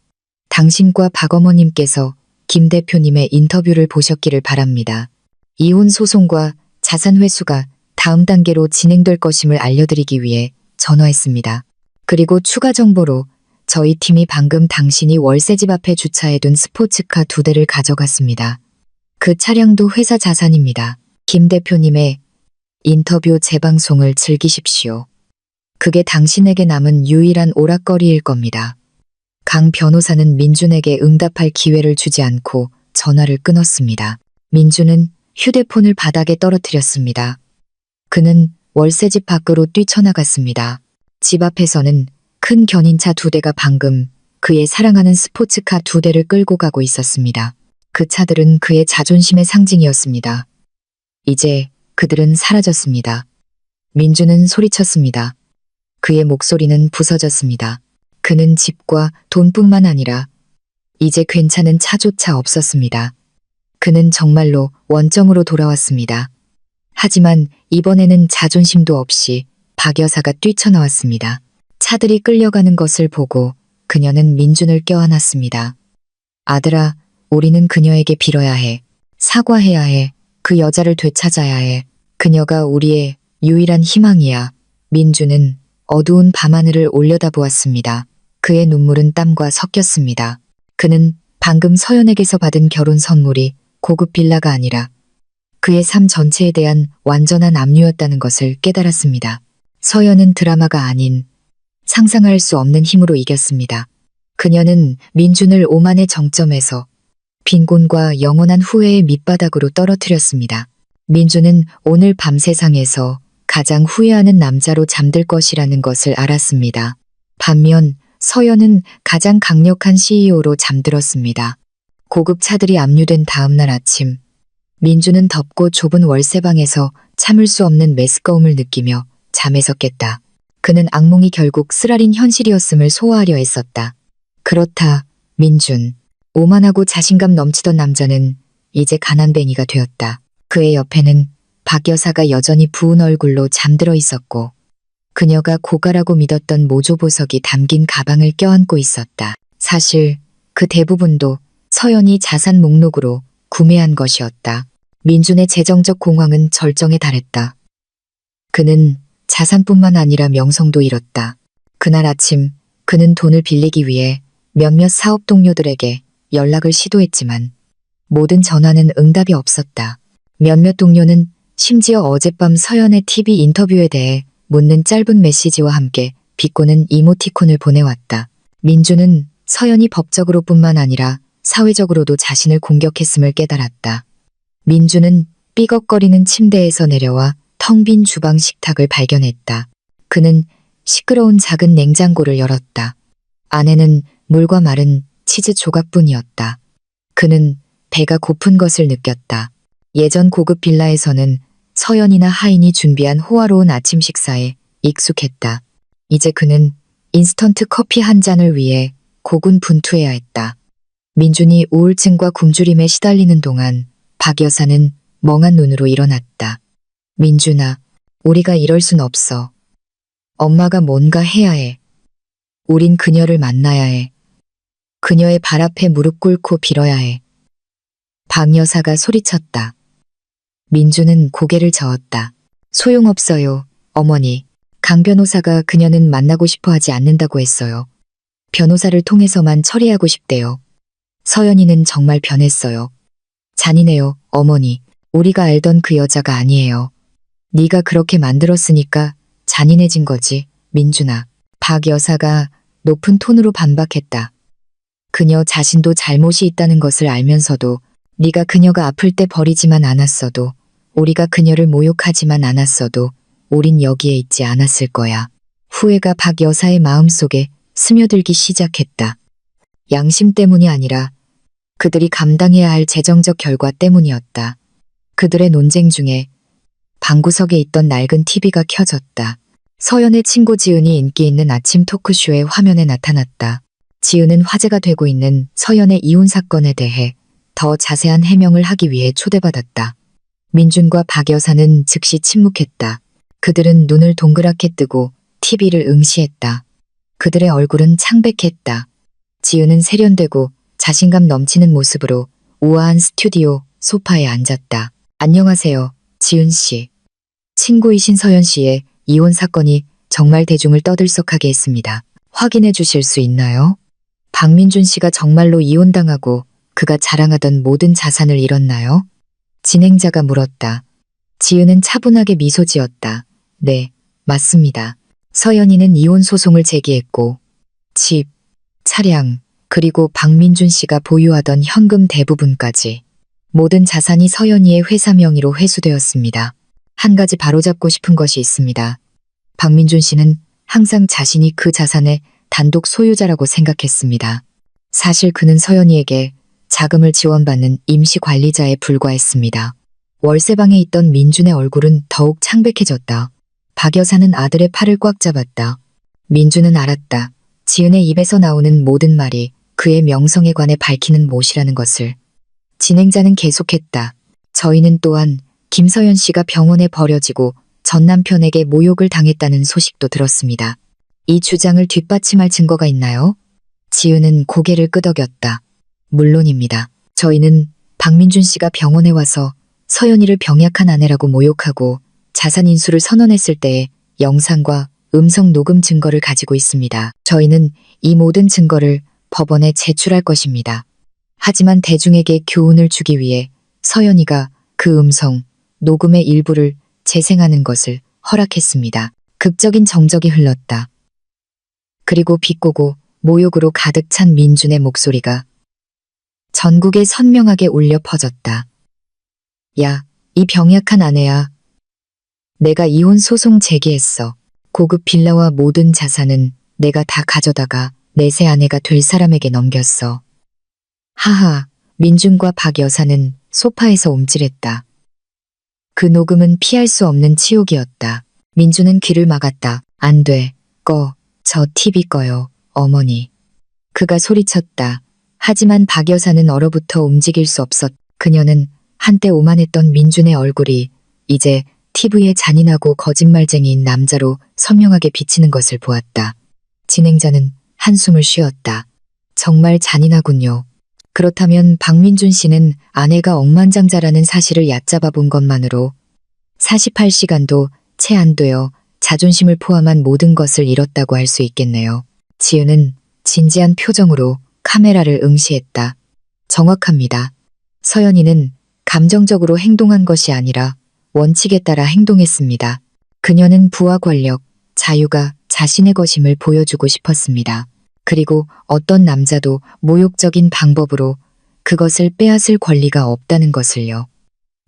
당신과 박 어머님께서 김 대표님의 인터뷰를 보셨기를 바랍니다. 이혼 소송과 자산 회수가 다음 단계로 진행될 것임을 알려드리기 위해 전화했습니다. 그리고 추가 정보로 저희 팀이 방금 당신이 월세집 앞에 주차해둔 스포츠카 2대를 가져갔습니다. 그 차량도 회사 자산입니다. 김 대표님의 인터뷰 재방송을 즐기십시오. 그게 당신에게 남은 유일한 오락거리일 겁니다. 강 변호사는 민준에게 응답할 기회를 주지 않고 전화를 끊었습니다. 민준은 휴대폰을 바닥에 떨어뜨렸습니다. 그는 월세집 밖으로 뛰쳐나갔습니다. 집 앞에서는 큰 견인차 2대가 방금 그의 사랑하는 스포츠카 2대를 끌고 가고 있었습니다. 그 차들은 그의 자존심의 상징이었습니다. 이제 그들은 사라졌습니다. 민준은 소리쳤습니다. 그의 목소리는 부서졌습니다. 그는 집과 돈뿐만 아니라 이제 괜찮은 차조차 없었습니다. 그는 정말로 원점으로 돌아왔습니다. 하지만 이번에는 자존심도 없이 박 여사가 뛰쳐나왔습니다. 차들이 끌려가는 것을 보고 그녀는 민준을 껴안았습니다. 아들아, 우리는 그녀에게 빌어야 해. 사과해야 해. 그 여자를 되찾아야 해. 그녀가 우리의 유일한 희망이야. 민준은 어두운 밤하늘을 올려다보았습니다. 그의 눈물은 땀과 섞였습니다. 그는 방금 서연에게서 받은 결혼 선물이 고급 빌라가 아니라 그의 삶 전체에 대한 완전한 압류였다는 것을 깨달았습니다. 서연은 드라마가 아닌 상상할 수 없는 힘으로 이겼습니다. 그녀는 민준을 오만의 정점에서 빈곤과 영원한 후회의 밑바닥으로 떨어뜨렸습니다. 민준은 오늘 밤 세상에서 가장 후회하는 남자로 잠들 것이라는 것을 알았습니다. 반면 서연은 가장 강력한 CEO로 잠들었습니다. 고급 차들이 압류된 다음 날 아침, 민준은 덥고 좁은 월세방에서 참을 수 없는 메스꺼움을 느끼며 잠에서 깼다. 그는 악몽이 결국 쓰라린 현실이었음을 소화하려 했었다. 그렇다, 민준. 오만하고 자신감 넘치던 남자는 이제 가난뱅이가 되었다. 그의 옆에는 박 여사가 여전히 부은 얼굴로 잠들어 있었고 그녀가 고가라고 믿었던 모조보석이 담긴 가방을 껴안고 있었다. 사실 그 대부분도 서연이 자산 목록으로 구매한 것이었다. 민준의 재정적 공황은 절정에 달했다. 그는 자산뿐만 아니라 명성도 잃었다. 그날 아침 그는 돈을 빌리기 위해 몇몇 사업 동료들에게 연락을 시도했지만 모든 전화는 응답이 없었다. 몇몇 동료는 심지어 어젯밤 서연의 TV 인터뷰에 대해 묻는 짧은 메시지와 함께 비꼬는 이모티콘을 보내왔다. 민준은 서연이 법적으로뿐만 아니라 사회적으로도 자신을 공격했음을 깨달았다. 민준은 삐걱거리는 침대에서 내려와 텅 빈 주방 식탁을 발견했다. 그는 시끄러운 작은 냉장고를 열었다. 안에는 물과 마른 치즈 조각뿐이었다. 그는 배가 고픈 것을 느꼈다. 예전 고급 빌라에서는 서연이나 하인이 준비한 호화로운 아침 식사에 익숙했다. 이제 그는 인스턴트 커피 한 잔을 위해 고군분투해야 했다. 민준이 우울증과 굶주림에 시달리는 동안 박 여사는 멍한 눈으로 일어났다. 민준아, 우리가 이럴 순 없어. 엄마가 뭔가 해야 해. 우린 그녀를 만나야 해. 그녀의 발 앞에 무릎 꿇고 빌어야 해. 박 여사가 소리쳤다. 민주는 고개를 저었다. 소용없어요, 어머니. 강 변호사가 그녀는 만나고 싶어 하지 않는다고 했어요. 변호사를 통해서만 처리하고 싶대요. 서연이는 정말 변했어요. 잔인해요, 어머니. 우리가 알던 그 여자가 아니에요. 네가 그렇게 만들었으니까 잔인해진 거지, 민준아. 박 여사가 높은 톤으로 반박했다. 그녀 자신도 잘못이 있다는 것을 알면서도 네가 그녀가 아플 때 버리지만 않았어도 우리가 그녀를 모욕하지만 않았어도 우린 여기에 있지 않았을 거야. 후회가 박 여사의 마음속에 스며들기 시작했다. 양심 때문이 아니라 그들이 감당해야 할 재정적 결과 때문이었다. 그들의 논쟁 중에 방구석에 있던 낡은 TV가 켜졌다. 서연의 친구 지은이 인기 있는 아침 토크쇼의 화면에 나타났다. 지은은 화제가 되고 있는 서연의 이혼 사건에 대해 더 자세한 해명을 하기 위해 초대받았다. 민준과 박 여사는 즉시 침묵했다. 그들은 눈을 동그랗게 뜨고 TV를 응시했다. 그들의 얼굴은 창백했다. 지은은 세련되고 자신감 넘치는 모습으로 우아한 스튜디오 소파에 앉았다. 안녕하세요, 지은 씨. 친구이신 서연 씨의 이혼 사건이 정말 대중을 떠들썩하게 했습니다. 확인해 주실 수 있나요? 박민준 씨가 정말로 이혼당하고 그가 자랑하던 모든 자산을 잃었나요? 진행자가 물었다. 지은은 차분하게 미소 지었다. 네, 맞습니다. 서연이는 이혼 소송을 제기했고 집, 차량, 그리고 박민준 씨가 보유하던 현금 대부분까지 모든 자산이 서연이의 회사 명의로 회수되었습니다. 한 가지 바로잡고 싶은 것이 있습니다. 박민준 씨는 항상 자신이 그 자산의 단독 소유자라고 생각했습니다. 사실 그는 서연이에게 자금을 지원받는 임시 관리자에 불과했습니다. 월세방에 있던 민준의 얼굴은 더욱 창백해졌다. 박 여사는 아들의 팔을 꽉 잡았다. 민준은 알았다. 지은의 입에서 나오는 모든 말이 그의 명성에 관해 밝히는 못이라는 것을. 진행자는 계속했다. 저희는 또한 김서연 씨가 병원에 버려지고 전 남편에게 모욕을 당했다는 소식도 들었습니다. 이 주장을 뒷받침할 증거가 있나요? 지은은 고개를 끄덕였다. 물론입니다. 저희는 박민준 씨가 병원에 와서 서연이를 병약한 아내라고 모욕하고 자산 인수를 선언했을 때의 영상과 음성 녹음 증거를 가지고 있습니다. 저희는 이 모든 증거를 법원에 제출할 것입니다. 하지만 대중에게 교훈을 주기 위해 서연이가 그 음성, 녹음의 일부를 재생하는 것을 허락했습니다. 극적인 정적이 흘렀다. 그리고 비꼬고 모욕으로 가득 찬 민준의 목소리가 전국에 선명하게 울려 퍼졌다. 야, 이 병약한 아내야. 내가 이혼 소송 제기했어. 고급 빌라와 모든 자산은 내가 다 가져다가 내 새 아내가 될 사람에게 넘겼어. 하하, 민준과 박 여사는 소파에서 움찔했다. 그 녹음은 피할 수 없는 치욕이었다. 민준은 귀를 막았다. 안 돼, 꺼. 저 TV 꺼요, 어머니. 그가 소리쳤다. 하지만 박 여사는 얼어붙어 움직일 수 없었. 그녀는 한때 오만했던 민준의 얼굴이 이제 TV에 잔인하고 거짓말쟁이인 남자로 선명하게 비치는 것을 보았다. 진행자는 한숨을 쉬었다. 정말 잔인하군요. 그렇다면 박민준 씨는 아내가 억만장자라는 사실을 얕잡아 본 것만으로 48시간도 채 안 되어 자존심을 포함한 모든 것을 잃었다고 할 수 있겠네요. 지은은 진지한 표정으로 카메라를 응시했다. 정확합니다. 서연이는 감정적으로 행동한 것이 아니라 원칙에 따라 행동했습니다. 그녀는 부와 권력, 자유가 자신의 것임을 보여주고 싶었습니다. 그리고 어떤 남자도 모욕적인 방법으로 그것을 빼앗을 권리가 없다는 것을요.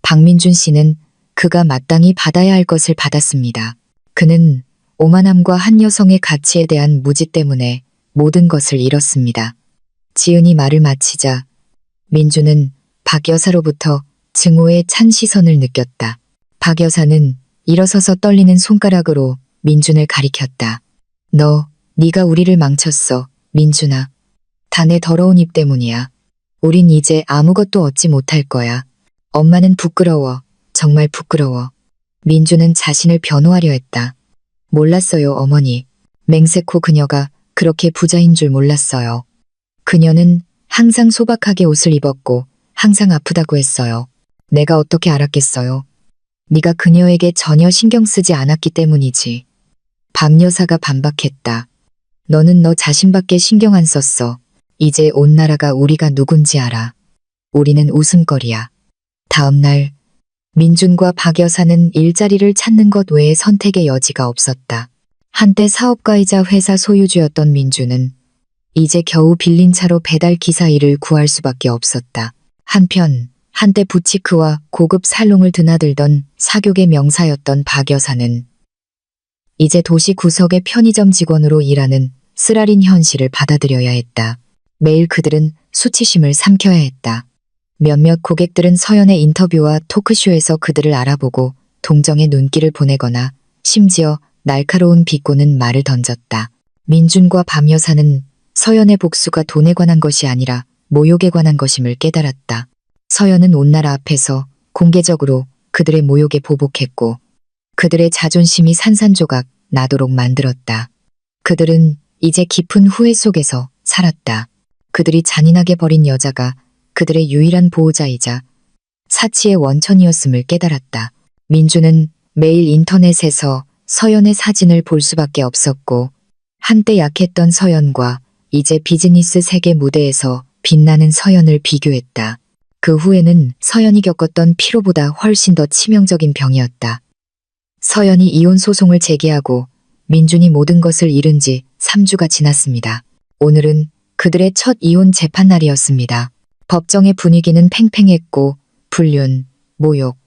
박민준 씨는 그가 마땅히 받아야 할 것을 받았습니다. 그는 오만함과 한 여성의 가치에 대한 무지 때문에 모든 것을 잃었습니다. 지은이 말을 마치자 민준은 박 여사로부터 증오의 찬 시선을 느꼈다. 박 여사는 일어서서 떨리는 손가락으로 민준을 가리켰다. 네가 우리를 망쳤어, 민준아. 다 내 더러운 입 때문이야. 우린 이제 아무것도 얻지 못할 거야. 엄마는 부끄러워. 정말 부끄러워. 민준은 자신을 변호하려 했다. 몰랐어요, 어머니. 맹세코 그녀가 그렇게 부자인 줄 몰랐어요. 그녀는 항상 소박하게 옷을 입었고 항상 아프다고 했어요. 내가 어떻게 알았겠어요. 네가 그녀에게 전혀 신경 쓰지 않았기 때문이지. 박 여사가 반박했다. 너는 너 자신밖에 신경 안 썼어. 이제 온 나라가 우리가 누군지 알아. 우리는 웃음거리야. 다음 날 민준과 박 여사는 일자리를 찾는 것 외에 선택의 여지가 없었다. 한때 사업가이자 회사 소유주였던 민준은 이제 겨우 빌린 차로 배달 기사 일을 구할 수밖에 없었다. 한편 한때 부치크와 고급 살롱을 드나들던 사교계 명사였던 박 여사는 이제 도시 구석의 편의점 직원으로 일하는 쓰라린 현실을 받아들여야 했다. 매일 그들은 수치심을 삼켜야 했다. 몇몇 고객들은 서연의 인터뷰와 토크쇼에서 그들을 알아보고 동정의 눈길을 보내거나 심지어 날카로운 비꼬는 말을 던졌다. 민준과 밤 여사는 서연의 복수가 돈에 관한 것이 아니라 모욕에 관한 것임을 깨달았다. 서연은 온 나라 앞에서 공개적으로 그들의 모욕에 보복했고 그들의 자존심이 산산조각 나도록 만들었다. 그들은 이제 깊은 후회 속에서 살았다. 그들이 잔인하게 버린 여자가 그들의 유일한 보호자이자 사치의 원천이었음을 깨달았다. 민주는 매일 인터넷에서 서연의 사진을 볼 수밖에 없었고 한때 약했던 서연과 이제 비즈니스 세계 무대에서 빛나는 서연을 비교했다. 그 후에는 서연이 겪었던 피로보다 훨씬 더 치명적인 병이었다. 서연이 이혼 소송을 제기하고 민준이 모든 것을 잃은 지 3주가 지났습니다. 오늘은 그들의 첫 이혼 재판 날이었습니다. 법정의 분위기는 팽팽했고 불륜, 모욕,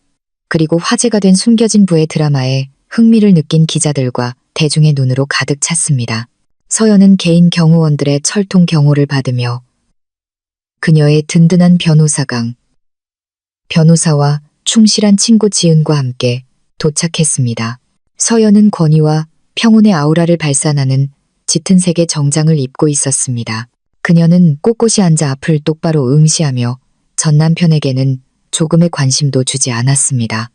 그리고 화제가 된 숨겨진 부의 드라마에 흥미를 느낀 기자들과 대중의 눈으로 가득 찼습니다. 서연은 개인 경호원들의 철통 경호를 받으며 그녀의 든든한 변호사와 충실한 친구 지은과 함께 도착했습니다. 서연은 권위와 평온의 아우라를 발산하는 짙은 색의 정장을 입고 있었습니다. 그녀는 꼿꼿이 앉아 앞을 똑바로 응시하며 전 남편에게는 조금의 관심도 주지 않았습니다.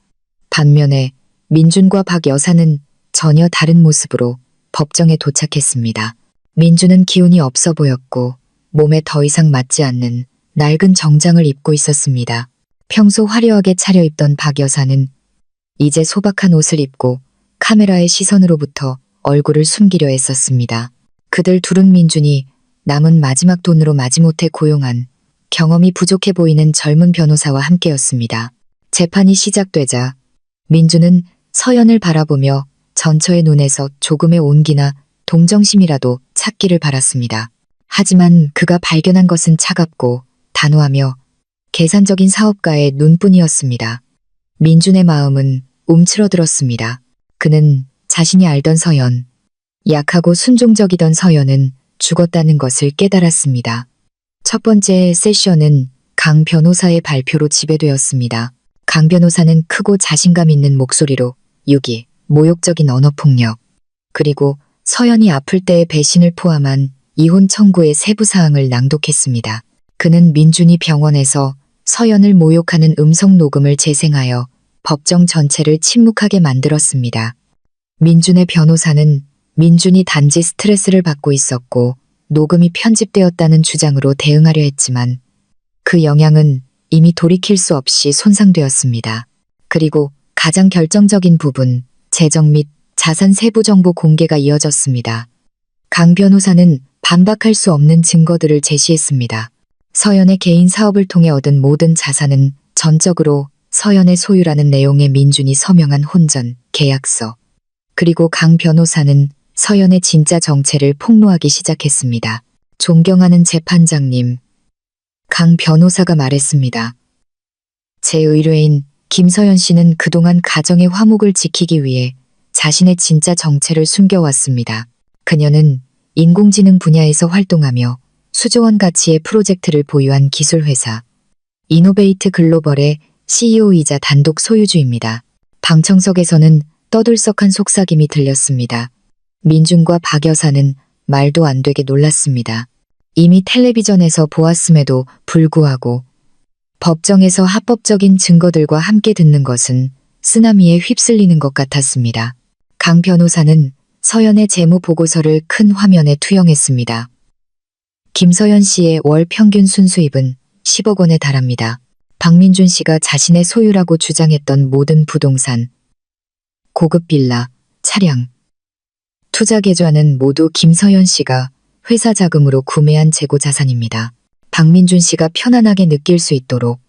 반면에 민준과 박 여사는 전혀 다른 모습으로 법정에 도착했습니다. 민준은 기운이 없어 보였고 몸에 더 이상 맞지 않는 낡은 정장을 입고 있었습니다. 평소 화려하게 차려입던 박 여사는 이제 소박한 옷을 입고 카메라의 시선으로부터 얼굴을 숨기려 했었습니다. 그들 둘은 민준이 남은 마지막 돈으로 마지못해 고용한 경험이 부족해 보이는 젊은 변호사와 함께였습니다. 재판이 시작되자 민준은 서연을 바라보며 전처의 눈에서 조금의 온기나 동정심이라도 찾기를 바랐습니다. 하지만 그가 발견한 것은 차갑고 단호하며 계산적인 사업가의 눈뿐이었습니다. 민준의 마음은 움츠러들었습니다. 그는 자신이 알던 서연, 약하고 순종적이던 서연은 죽었다는 것을 깨달았습니다. 첫 번째 세션은 강 변호사의 발표로 지배되었습니다. 강 변호사는 크고 자신감 있는 목소리로 유기, 모욕적인 언어폭력, 그리고 서연이 아플 때의 배신을 포함한 이혼 청구의 세부 사항을 낭독했습니다. 그는 민준이 병원에서 서연을 모욕하는 음성 녹음을 재생하여 법정 전체를 침묵하게 만들었습니다. 민준의 변호사는 민준이 단지 스트레스를 받고 있었고 녹음이 편집되었다는 주장으로 대응하려 했지만 그 영향은 이미 돌이킬 수 없이 손상되었습니다. 그리고 가장 결정적인 부분, 재정 및 자산 세부 정보 공개가 이어졌습니다. 강 변호사는 반박할 수 없는 증거들을 제시했습니다. 서연의 개인 사업을 통해 얻은 모든 자산은 전적으로 서연의 소유라는 내용의 민준이 서명한 혼전, 계약서. 그리고 강 변호사는 서연의 진짜 정체를 폭로하기 시작했습니다. 존경하는 재판장님, 강 변호사가 말했습니다. 제 의뢰인 김서연 씨는 그동안 가정의 화목을 지키기 위해 자신의 진짜 정체를 숨겨왔습니다. 그녀는 인공지능 분야에서 활동하며 수조원 가치의 프로젝트를 보유한 기술회사 이노베이트 글로벌의 CEO이자 단독 소유주입니다. 방청석에서는 떠들썩한 속삭임이 들렸습니다. 민준과 박 여사는 말도 안 되게 놀랐습니다. 이미 텔레비전에서 보았음에도 불구하고 법정에서 합법적인 증거들과 함께 듣는 것은 쓰나미에 휩쓸리는 것 같았습니다. 강 변호사는 서연의 재무 보고서를 큰 화면에 투영했습니다. 김서연 씨의 월 평균 순수입은 10억 원에 달합니다. 박민준 씨가 자신의 소유라고 주장했던 모든 부동산, 고급 빌라, 차량, 투자 계좌는 모두 김서연 씨가 회사 자금으로 구매한 재고 자산입니다. 박민준 씨가 편안하게 느낄 수 있도록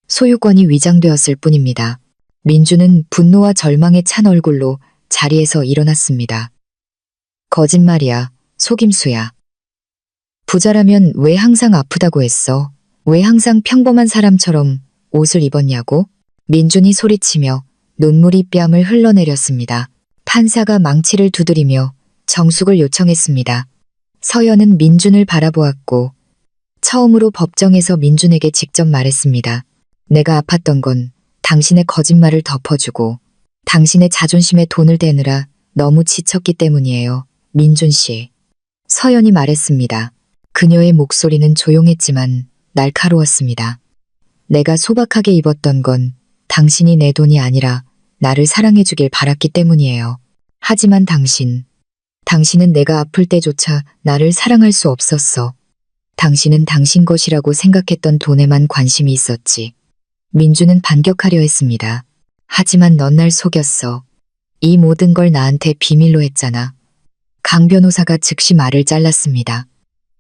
소유권이 위장되었을 뿐입니다. 민주는 분노와 절망에 찬 얼굴로 자리에서 일어났습니다. 거짓말이야, 속임수야. 부자라면 왜 항상 아프다고 했어? 왜 항상 평범한 사람처럼 옷을 입었냐고? 민준이 소리치며 눈물이 뺨을 흘러내렸습니다. 판사가 망치를 두드리며 정숙을 요청했습니다. 서연은 민준을 바라보았고 처음으로 법정에서 민준에게 직접 말했습니다. 내가 아팠던 건 당신의 거짓말을 덮어주고 당신의 자존심에 돈을 대느라 너무 지쳤기 때문이에요. 민준 씨. 서연이 말했습니다. 그녀의 목소리는 조용했지만 날카로웠습니다. 내가 소박하게 입었던 건 당신이 내 돈이 아니라 나를 사랑해주길 바랐기 때문이에요. 하지만 당신은 내가 아플 때조차 나를 사랑할 수 없었어. 당신은 당신 것이라고 생각했던 돈에만 관심이 있었지. 민주는 반격하려 했습니다. 하지만 넌 날 속였어. 이 모든 걸 나한테 비밀로 했잖아. 강 변호사가 즉시 말을 잘랐습니다.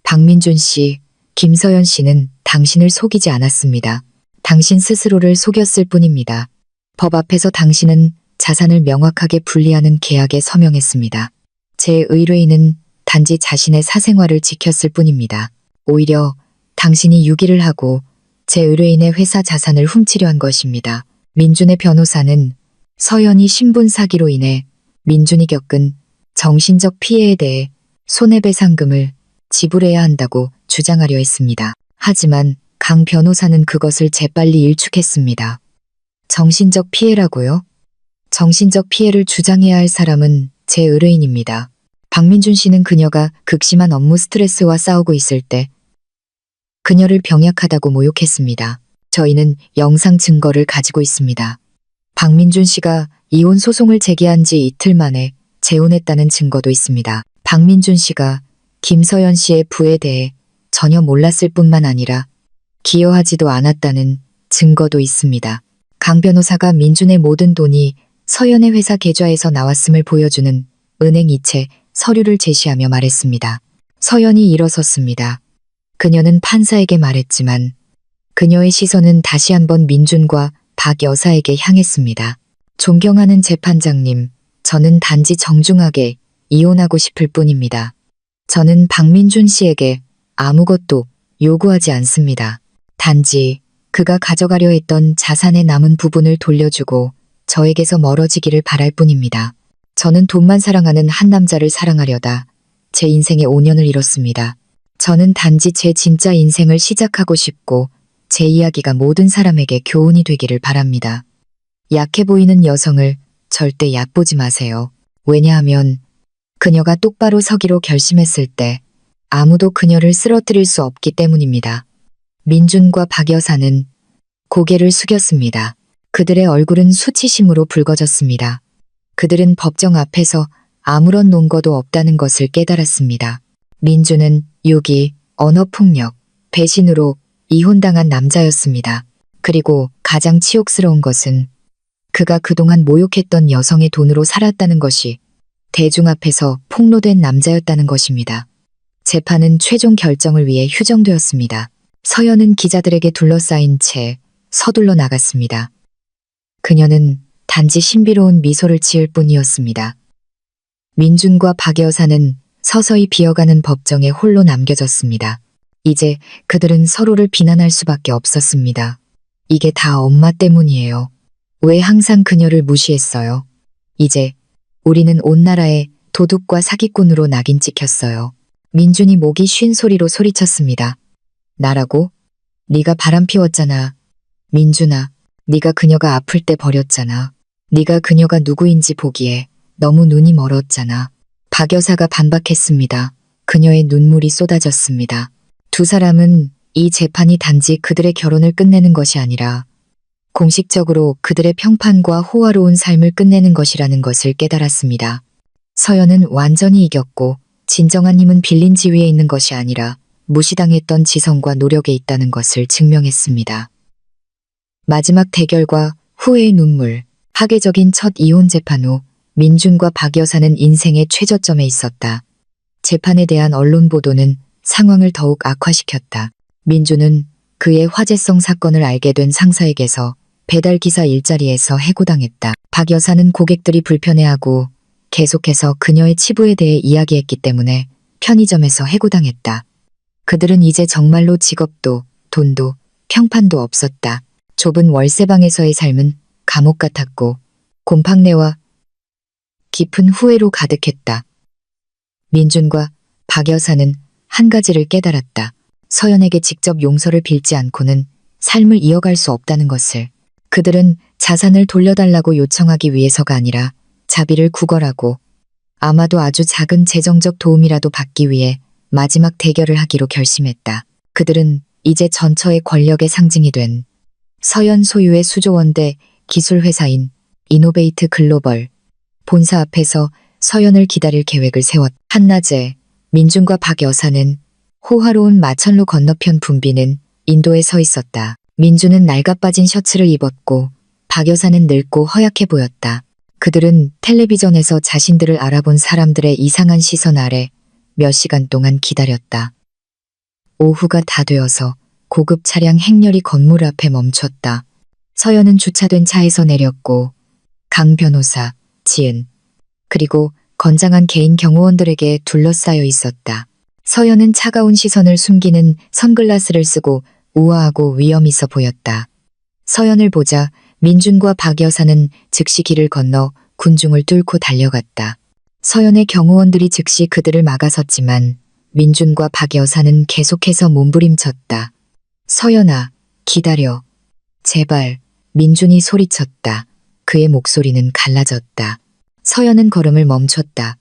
박민준 씨, 김서연 씨는 당신을 속이지 않았습니다. 당신 스스로를 속였을 뿐입니다. 법 앞에서 당신은 자산을 명확하게 분리하는 계약에 서명했습니다. 제 의뢰인은 단지 자신의 사생활을 지켰을 뿐입니다. 오히려 당신이 유기를 하고 제 의뢰인의 회사 자산을 훔치려 한 것입니다. 민준의 변호사는 서연이 신분 사기로 인해 민준이 겪은 정신적 피해에 대해 손해배상금을 지불해야 한다고 주장하려 했습니다. 하지만 강 변호사는 그것을 재빨리 일축했습니다. 정신적 피해라고요? 정신적 피해를 주장해야 할 사람은 제 의뢰인입니다. 박민준 씨는 그녀가 극심한 업무 스트레스와 싸우고 있을 때 그녀를 병약하다고 모욕했습니다. 저희는 영상 증거를 가지고 있습니다. 박민준 씨가 이혼 소송을 제기한 지 이틀 만에 재혼했다는 증거도 있습니다. 박민준 씨가 김서연 씨의 부에 대해 전혀 몰랐을 뿐만 아니라 기여하지도 않았다는 증거도 있습니다. 강 변호사가 민준의 모든 돈이 서연의 회사 계좌에서 나왔음을 보여주는 은행 이체 서류를 제시하며 말했습니다. 서연이 일어섰습니다. 그녀는 판사에게 말했지만 그녀의 시선은 다시 한번 민준과 박 여사에게 향했습니다. 존경하는 재판장님, 저는 단지 정중하게 이혼하고 싶을 뿐입니다. 저는 박민준 씨에게 아무것도 요구하지 않습니다. 단지 그가 가져가려 했던 자산의 남은 부분을 돌려주고 저에게서 멀어지기를 바랄 뿐입니다. 저는 돈만 사랑하는 한 남자를 사랑하려다 제 인생의 5년을 잃었습니다. 저는 단지 제 진짜 인생을 시작하고 싶고 제 이야기가 모든 사람에게 교훈이 되기를 바랍니다. 약해 보이는 여성을 절대 얕보지 마세요. 왜냐하면 그녀가 똑바로 서기로 결심했을 때 아무도 그녀를 쓰러뜨릴 수 없기 때문입니다. 민준과 박 여사는 고개를 숙였습니다. 그들의 얼굴은 수치심으로 붉어졌습니다. 그들은 법정 앞에서 아무런 논거도 없다는 것을 깨달았습니다. 민준은 유기, 언어폭력, 배신으로 이혼당한 남자였습니다. 그리고 가장 치욕스러운 것은 그가 그동안 모욕했던 여성의 돈으로 살았다는 것이 대중 앞에서 폭로된 남자였다는 것입니다. 재판은 최종 결정을 위해 휴정되었습니다. 서연은 기자들에게 둘러싸인 채 서둘러 나갔습니다. 그녀는 단지 신비로운 미소를 지을 뿐이었습니다. 민준과 박 여사는 서서히 비어가는 법정에 홀로 남겨졌습니다. 이제 그들은 서로를 비난할 수밖에 없었습니다. 이게 다 엄마 때문이에요. 왜 항상 그녀를 무시했어요? 이제 우리는 온 나라에 도둑과 사기꾼으로 낙인 찍혔어요. 민준이 목이 쉰 소리로 소리쳤습니다. 나라고? 네가 바람 피웠잖아. 민준아, 네가 그녀가 아플 때 버렸잖아. 네가 그녀가 누구인지 보기에 너무 눈이 멀었잖아. 박 여사가 반박했습니다. 그녀의 눈물이 쏟아졌습니다. 두 사람은 이 재판이 단지 그들의 결혼을 끝내는 것이 아니라 공식적으로 그들의 평판과 호화로운 삶을 끝내는 것이라는 것을 깨달았습니다. 서연은 완전히 이겼고 진정한 힘은 빌린 지위에 있는 것이 아니라 무시당했던 지성과 노력에 있다는 것을 증명했습니다. 마지막 대결과 후회의 눈물, 파괴적인 첫 이혼 재판 후 민준과 박 여사는 인생의 최저점에 있었다. 재판에 대한 언론 보도는 상황을 더욱 악화시켰다. 민준은 그의 화제성 사건을 알게 된 상사에게서 배달기사 일자리에서 해고당했다. 박 여사는 고객들이 불편해하고 계속해서 그녀의 치부에 대해 이야기했기 때문에 편의점에서 해고당했다. 그들은 이제 정말로 직업도 돈도 평판도 없었다. 좁은 월세방에서의 삶은 감옥 같았고 곰팡내와 깊은 후회로 가득했다. 민준과 박 여사는 한 가지를 깨달았다. 서연에게 직접 용서를 빌지 않고는 삶을 이어갈 수 없다는 것을. 그들은 자산을 돌려달라고 요청하기 위해서가 아니라 자비를 구걸하고 아마도 아주 작은 재정적 도움이라도 받기 위해 마지막 대결을 하기로 결심했다. 그들은 이제 전처의 권력의 상징이 된 서연 소유의 수조원대 기술회사인 이노베이트 글로벌 본사 앞에서 서연을 기다릴 계획을 세웠다. 한낮에 민준과 박 여사는 호화로운 마천루 건너편 붐비는 인도에 서 있었다. 민준은 낡아빠진 셔츠를 입었고 박 여사는 늙고 허약해 보였다. 그들은 텔레비전에서 자신들을 알아본 사람들의 이상한 시선 아래 몇 시간 동안 기다렸다. 오후가 다 되어서 고급 차량 행렬이 건물 앞에 멈췄다. 서연은 주차된 차에서 내렸고 강 변호사, 지은, 그리고 건장한 개인 경호원들에게 둘러싸여 있었다. 서연은 차가운 시선을 숨기는 선글라스를 쓰고 우아하고 위험 있어 보였다. 서연을 보자 민준과 박 여사는 즉시 길을 건너 군중을 뚫고 달려갔다. 서연의 경호원들이 즉시 그들을 막아섰지만 민준과 박 여사는 계속해서 몸부림쳤다. 서연아, 기다려. 제발. 민준이 소리쳤다. 그의 목소리는 갈라졌다. 서연은 걸음을 멈췄다.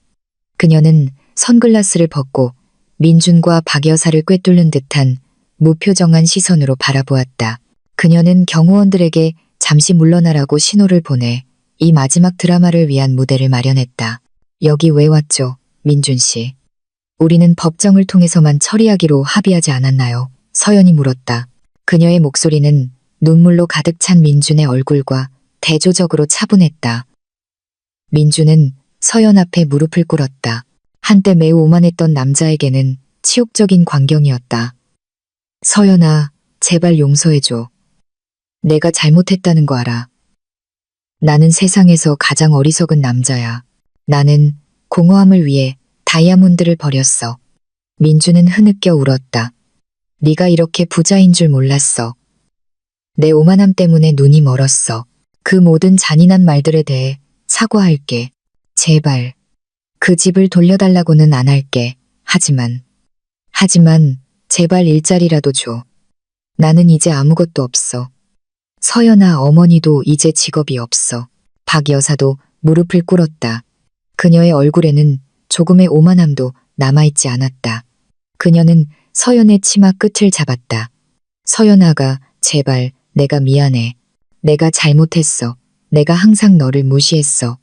그녀는 선글라스를 벗고 민준과 박 여사를 꿰뚫는 듯한 무표정한 시선으로 바라보았다. 그녀는 경호원들에게 잠시 물러나라고 신호를 보내 이 마지막 드라마를 위한 무대를 마련했다. 여기 왜 왔죠, 민준 씨? 우리는 법정을 통해서만 처리하기로 합의하지 않았나요? 서연이 물었다. 그녀의 목소리는 눈물로 가득 찬 민준의 얼굴과 대조적으로 차분했다. 민준은 서연 앞에 무릎을 꿇었다. 한때 매우 오만했던 남자에게는 치욕적인 광경이었다. 서연아, 제발 용서해줘. 내가 잘못했다는 거 알아. 나는 세상에서 가장 어리석은 남자야. 나는 공허함을 위해 다이아몬드를 버렸어. 민준은 흐느껴 울었다. 네가 이렇게 부자인 줄 몰랐어. 내 오만함 때문에 눈이 멀었어. 그 모든 잔인한 말들에 대해 사과할게. 제발. 그 집을 돌려달라고는 안 할게. 하지만 제발 일자리라도 줘. 나는 이제 아무것도 없어. 서연아, 어머니도 이제 직업이 없어. 박 여사도 무릎을 꿇었다. 그녀의 얼굴에는 조금의 오만함도 남아있지 않았다. 그녀는 서연의 치마 끝을 잡았다. 서연아가 제발, 내가 미안해. 내가 잘못했어. 내가 항상 너를 무시했어.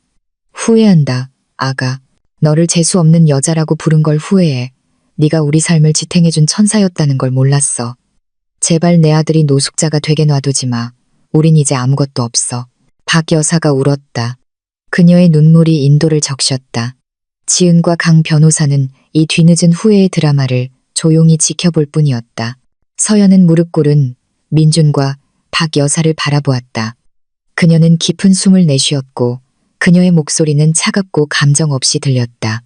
후회한다, 아가. 너를 재수 없는 여자라고 부른 걸 후회해. 네가 우리 삶을 지탱해준 천사였다는 걸 몰랐어. 제발 내 아들이 노숙자가 되게 놔두지 마. 우린 이제 아무것도 없어. 박 여사가 울었다. 그녀의 눈물이 인도를 적셨다. 지은과 강 변호사는 이 뒤늦은 후회의 드라마를 조용히 지켜볼 뿐이었다. 서연은 무릎 꿇은 민준과 박 여사를 바라보았다. 그녀는 깊은 숨을 내쉬었고 그녀의 목소리는 차갑고 감정 없이 들렸다.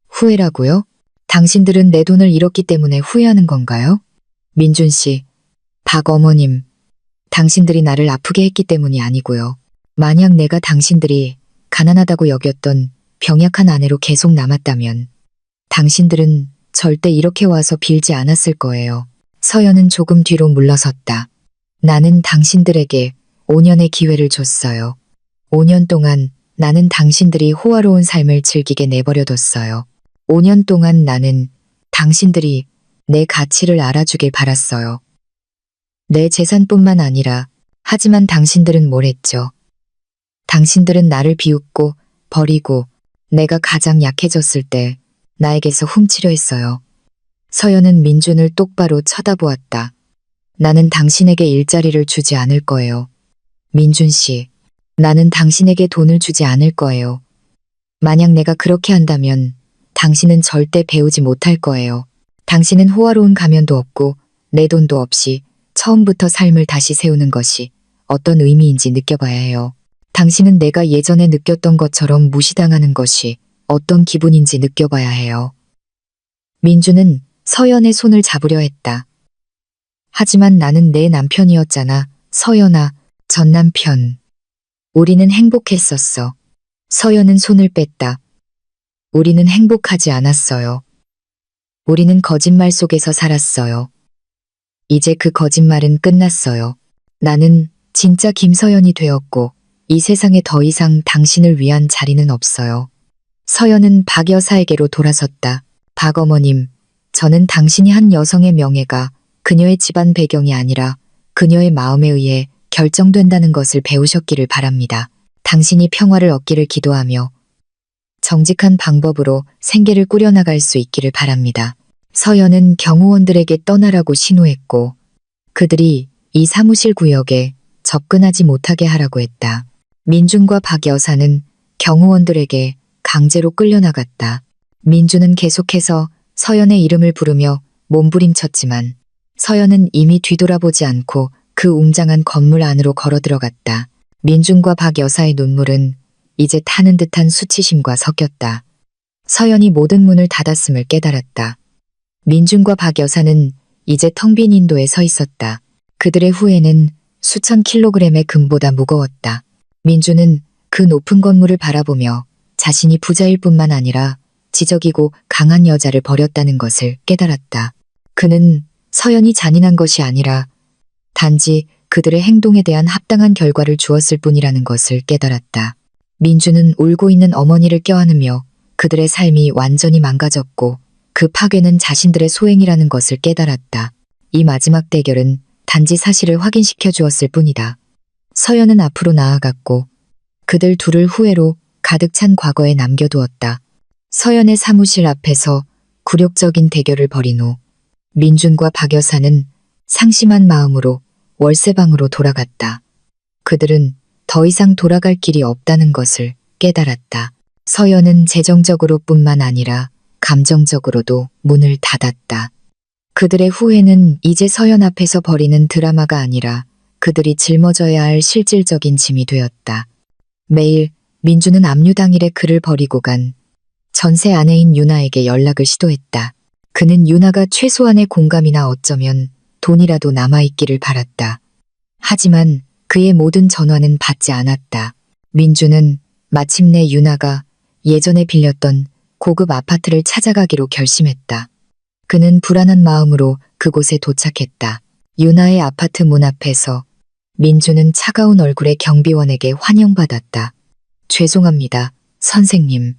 후회라고요? 당신들은 내 돈을 잃었기 때문에 후회하는 건가요? 민준 씨, 박 어머님, 당신들이 나를 아프게 했기 때문이 아니고요. 만약 내가 당신들이 가난하다고 여겼던 병약한 아내로 계속 남았다면 당신들은 절대 이렇게 와서 빌지 않았을 거예요. 서연은 조금 뒤로 물러섰다. 나는 당신들에게 5년의 기회를 줬어요. 5년 동안 나는 당신들이 호화로운 삶을 즐기게 내버려뒀어요. 5년 동안 나는 당신들이 내 가치를 알아주길 바랐어요. 내 재산뿐만 아니라 하지만 당신들은 뭘 했죠? 당신들은 나를 비웃고 버리고 내가 가장 약해졌을 때 나에게서 훔치려 했어요. 서연은 민준을 똑바로 쳐다보았다. 나는 당신에게 일자리를 주지 않을 거예요. 민준 씨, 나는 당신에게 돈을 주지 않을 거예요. 만약 내가 그렇게 한다면 당신은 절대 배우지 못할 거예요. 당신은 호화로운 가면도 없고 내 돈도 없이 처음부터 삶을 다시 세우는 것이 어떤 의미인지 느껴봐야 해요. 당신은 내가 예전에 느꼈던 것처럼 무시당하는 것이 어떤 기분인지 느껴봐야 해요. 민주는 서연의 손을 잡으려 했다. 하지만 나는 내 남편이었잖아. 서연아, 전 남편. 우리는 행복했었어. 서연은 손을 뺐다. 우리는 행복하지 않았어요. 우리는 거짓말 속에서 살았어요. 이제 그 거짓말은 끝났어요. 나는 진짜 김서연이 되었고 이 세상에 더 이상 당신을 위한 자리는 없어요. 서연은 박 여사에게로 돌아섰다. 박 어머님, 저는 당신이 한 여성의 명예가 그녀의 집안 배경이 아니라 그녀의 마음에 의해 결정된다는 것을 배우셨기를 바랍니다. 당신이 평화를 얻기를 기도하며 정직한 방법으로 생계를 꾸려나갈 수 있기를 바랍니다. 서연은 경호원들에게 떠나라고 신호했고 그들이 이 사무실 구역에 접근하지 못하게 하라고 했다. 민준과 박 여사는 경호원들에게 강제로 끌려나갔다. 민준은 계속해서 서연의 이름을 부르며 몸부림쳤지만 서연은 이미 뒤돌아보지 않고 그 웅장한 건물 안으로 걸어 들어갔다. 민준과 박 여사의 눈물은 이제 타는 듯한 수치심과 섞였다. 서연이 모든 문을 닫았음을 깨달았다. 민준과 박 여사는 이제 텅 빈 인도에 서 있었다. 그들의 후회는 수천 킬로그램의 금보다 무거웠다. 민준은 그 높은 건물을 바라보며 자신이 부자일 뿐만 아니라 지적이고 강한 여자를 버렸다는 것을 깨달았다. 그는 서연이 잔인한 것이 아니라 단지 그들의 행동에 대한 합당한 결과를 주었을 뿐이라는 것을 깨달았다. 민주는 울고 있는 어머니를 껴안으며 그들의 삶이 완전히 망가졌고 그 파괴는 자신들의 소행이라는 것을 깨달았다. 이 마지막 대결은 단지 사실을 확인시켜 주었을 뿐이다. 서연은 앞으로 나아갔고 그들 둘을 후회로 가득 찬 과거에 남겨두었다. 서연의 사무실 앞에서 굴욕적인 대결을 벌인 후 민준과 박 여사는 상심한 마음으로 월세방으로 돌아갔다. 그들은 더 이상 돌아갈 길이 없다는 것을 깨달았다. 서연은 재정적으로 뿐만 아니라 감정적으로도 문을 닫았다. 그들의 후회는 이제 서연 앞에서 벌이는 드라마가 아니라 그들이 짊어져야 할 실질적인 짐이 되었다. 매일 민주는 압류 당일에 그를 버리고 간 전세 아내인 유나에게 연락을 시도했다. 그는 유나가 최소한의 공감이나 어쩌면 돈이라도 남아있기를 바랐다. 하지만 그의 모든 전화는 받지 않았다. 민주는 마침내 유나가 예전에 빌렸던 고급 아파트를 찾아가기로 결심했다. 그는 불안한 마음으로 그곳에 도착했다. 유나의 아파트 문 앞에서 민주는 차가운 얼굴의 경비원에게 환영받았다. 죄송합니다, 선생님.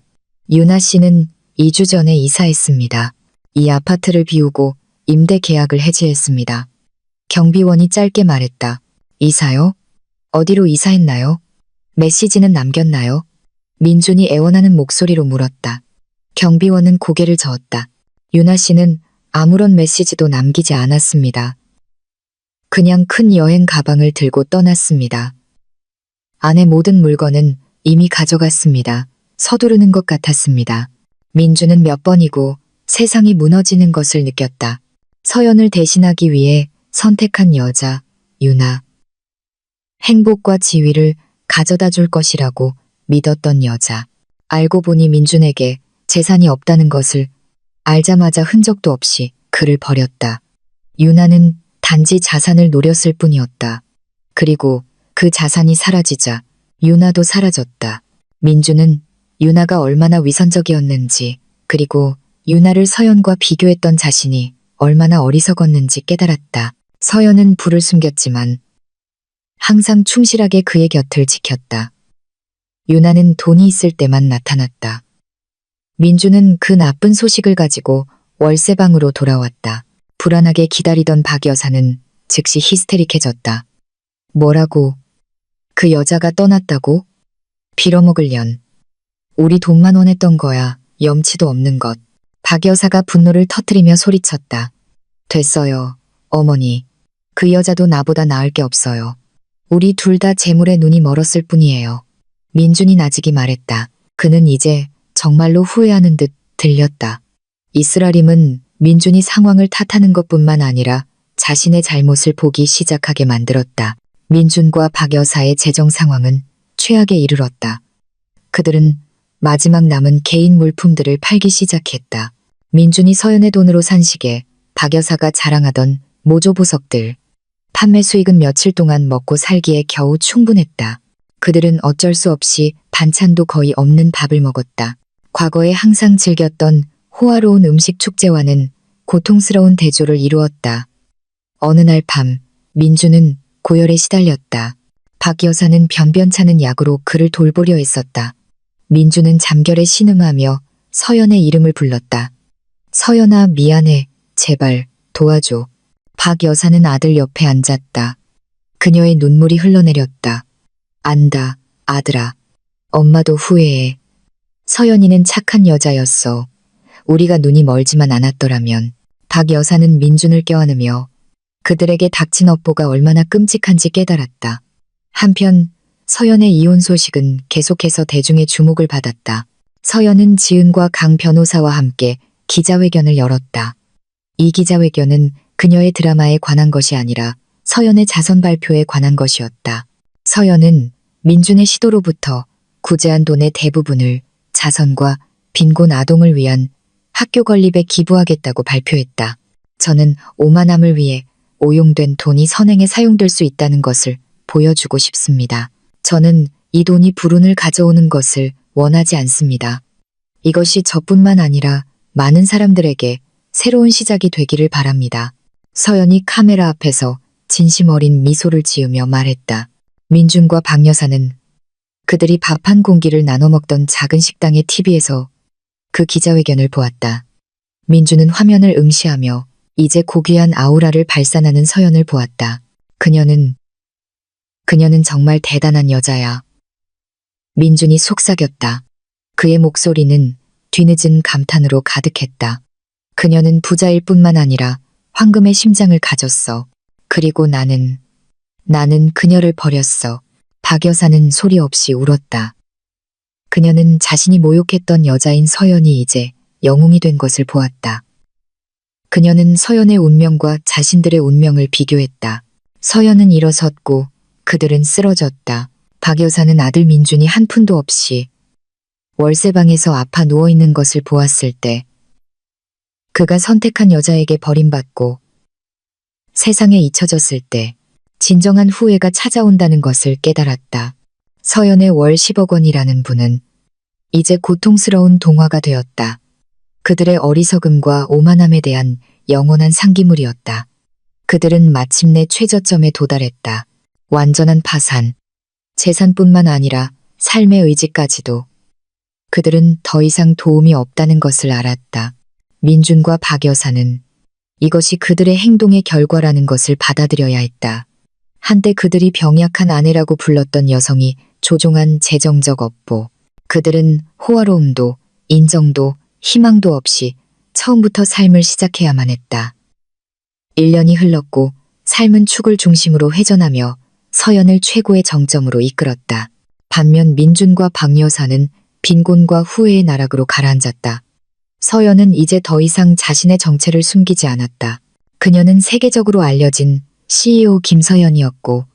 유나 씨는 2주 전에 이사했습니다. 이 아파트를 비우고 임대 계약을 해지했습니다. 경비원이 짧게 말했다. 이사요? 어디로 이사했나요? 메시지는 남겼나요? 민준이 애원하는 목소리로 물었다. 경비원은 고개를 저었다. 유나 씨는 아무런 메시지도 남기지 않았습니다. 그냥 큰 여행 가방을 들고 떠났습니다. 안에 모든 물건은 이미 가져갔습니다. 서두르는 것 같았습니다. 민주는 몇 번이고 세상이 무너지는 것을 느꼈다. 서연을 대신하기 위해 선택한 여자, 유나. 행복과 지위를 가져다 줄 것이라고 믿었던 여자. 알고 보니 민준에게 재산이 없다는 것을 알자마자 흔적도 없이 그를 버렸다. 유나는 단지 자산을 노렸을 뿐이었다. 그리고 그 자산이 사라지자 유나도 사라졌다. 민주는 유나가 얼마나 위선적이었는지 그리고 유나를 서연과 비교했던 자신이 얼마나 어리석었는지 깨달았다. 서연은 불을 숨겼지만 항상 충실하게 그의 곁을 지켰다. 유나는 돈이 있을 때만 나타났다. 민주는 그 나쁜 소식을 가지고 월세방으로 돌아왔다. 불안하게 기다리던 박 여사는 즉시 히스테릭해졌다. 뭐라고? 그 여자가 떠났다고? 빌어먹을 년. 우리 돈만 원했던 거야. 염치도 없는 것. 박 여사가 분노를 터뜨리며 소리쳤다. 됐어요, 어머니. 그 여자도 나보다 나을 게 없어요. 우리 둘 다 재물에 눈이 멀었을 뿐이에요. 민준이 나직이 말했다. 그는 이제 정말로 후회하는 듯 들렸다. 이스라림은 민준이 상황을 탓하는 것뿐만 아니라 자신의 잘못을 보기 시작하게 만들었다. 민준과 박 여사의 재정 상황은 최악에 이르렀다. 그들은 마지막 남은 개인 물품들을 팔기 시작했다. 민준이 서연의 돈으로 산 시계, 박 여사가 자랑하던 모조 보석들. 판매 수익은 며칠 동안 먹고 살기에 겨우 충분했다. 그들은 어쩔 수 없이 반찬도 거의 없는 밥을 먹었다. 과거에 항상 즐겼던 호화로운 음식 축제와는 고통스러운 대조를 이루었다. 어느 날 밤, 민주는 고열에 시달렸다. 박 여사는 변변찮은 약으로 그를 돌보려 했었다. 민주는 잠결에 신음하며 서연의 이름을 불렀다. 서연아, 미안해. 제발 도와줘. 박 여사는 아들 옆에 앉았다. 그녀의 눈물이 흘러내렸다. 안다, 아들아. 엄마도 후회해. 서연이는 착한 여자였어. 우리가 눈이 멀지만 않았더라면. 박 여사는 민준을 껴안으며 그들에게 닥친 업보가 얼마나 끔찍한지 깨달았다. 한편 서연의 이혼 소식은 계속해서 대중의 주목을 받았다. 서연은 지은과 강 변호사와 함께 기자회견을 열었다. 이 기자회견은 그녀의 드라마에 관한 것이 아니라 서연의 자선 발표에 관한 것이었다. 서연은 민준의 시도로부터 구제한 돈의 대부분을 자선과 빈곤 아동을 위한 학교 건립에 기부하겠다고 발표했다. 저는 오만함을 위해 오용된 돈이 선행에 사용될 수 있다는 것을 보여주고 싶습니다. 저는 이 돈이 불운을 가져오는 것을 원하지 않습니다. 이것이 저뿐만 아니라 많은 사람들에게 새로운 시작이 되기를 바랍니다. 서연이 카메라 앞에서 진심 어린 미소를 지으며 말했다. 민준과 박 여사는 그들이 밥 한 공기를 나눠 먹던 작은 식당의 TV에서 그 기자회견을 보았다. 민준은 화면을 응시하며 이제 고귀한 아우라를 발산하는 서연을 보았다. 그녀는 정말 대단한 여자야. 민준이 속삭였다. 그의 목소리는 뒤늦은 감탄으로 가득했다. 그녀는 부자일 뿐만 아니라 황금의 심장을 가졌어. 그리고 나는 그녀를 버렸어. 박 여사는 소리 없이 울었다. 그녀는 자신이 모욕했던 여자인 서연이 이제 영웅이 된 것을 보았다. 그녀는 서연의 운명과 자신들의 운명을 비교했다. 서연은 일어섰고 그들은 쓰러졌다. 박 여사는 아들 민준이 한 푼도 없이 월세방에서 아파 누워있는 것을 보았을 때 그가 선택한 여자에게 버림받고 세상에 잊혀졌을 때 진정한 후회가 찾아온다는 것을 깨달았다. 서연의 월 10억 원이라는 분은 이제 고통스러운 동화가 되었다. 그들의 어리석음과 오만함에 대한 영원한 상기물이었다. 그들은 마침내 최저점에 도달했다. 완전한 파산. 재산뿐만 아니라 삶의 의지까지도. 그들은 더 이상 도움이 없다는 것을 알았다. 민준과 박 여사는 이것이 그들의 행동의 결과라는 것을 받아들여야 했다. 한때 그들이 병약한 아내라고 불렀던 여성이 조종한 재정적 업보. 그들은 호화로움도 인정도 희망도 없이 처음부터 삶을 시작해야만 했다. 1년이 흘렀고 삶은 축을 중심으로 회전하며 서연을 최고의 정점으로 이끌었다. 반면 민준과 박 여사는 빈곤과 후회의 나락으로 가라앉았다. 서연은 이제 더 이상 자신의 정체를 숨기지 않았다. 그녀는 세계적으로 알려진 CEO 김서연이었고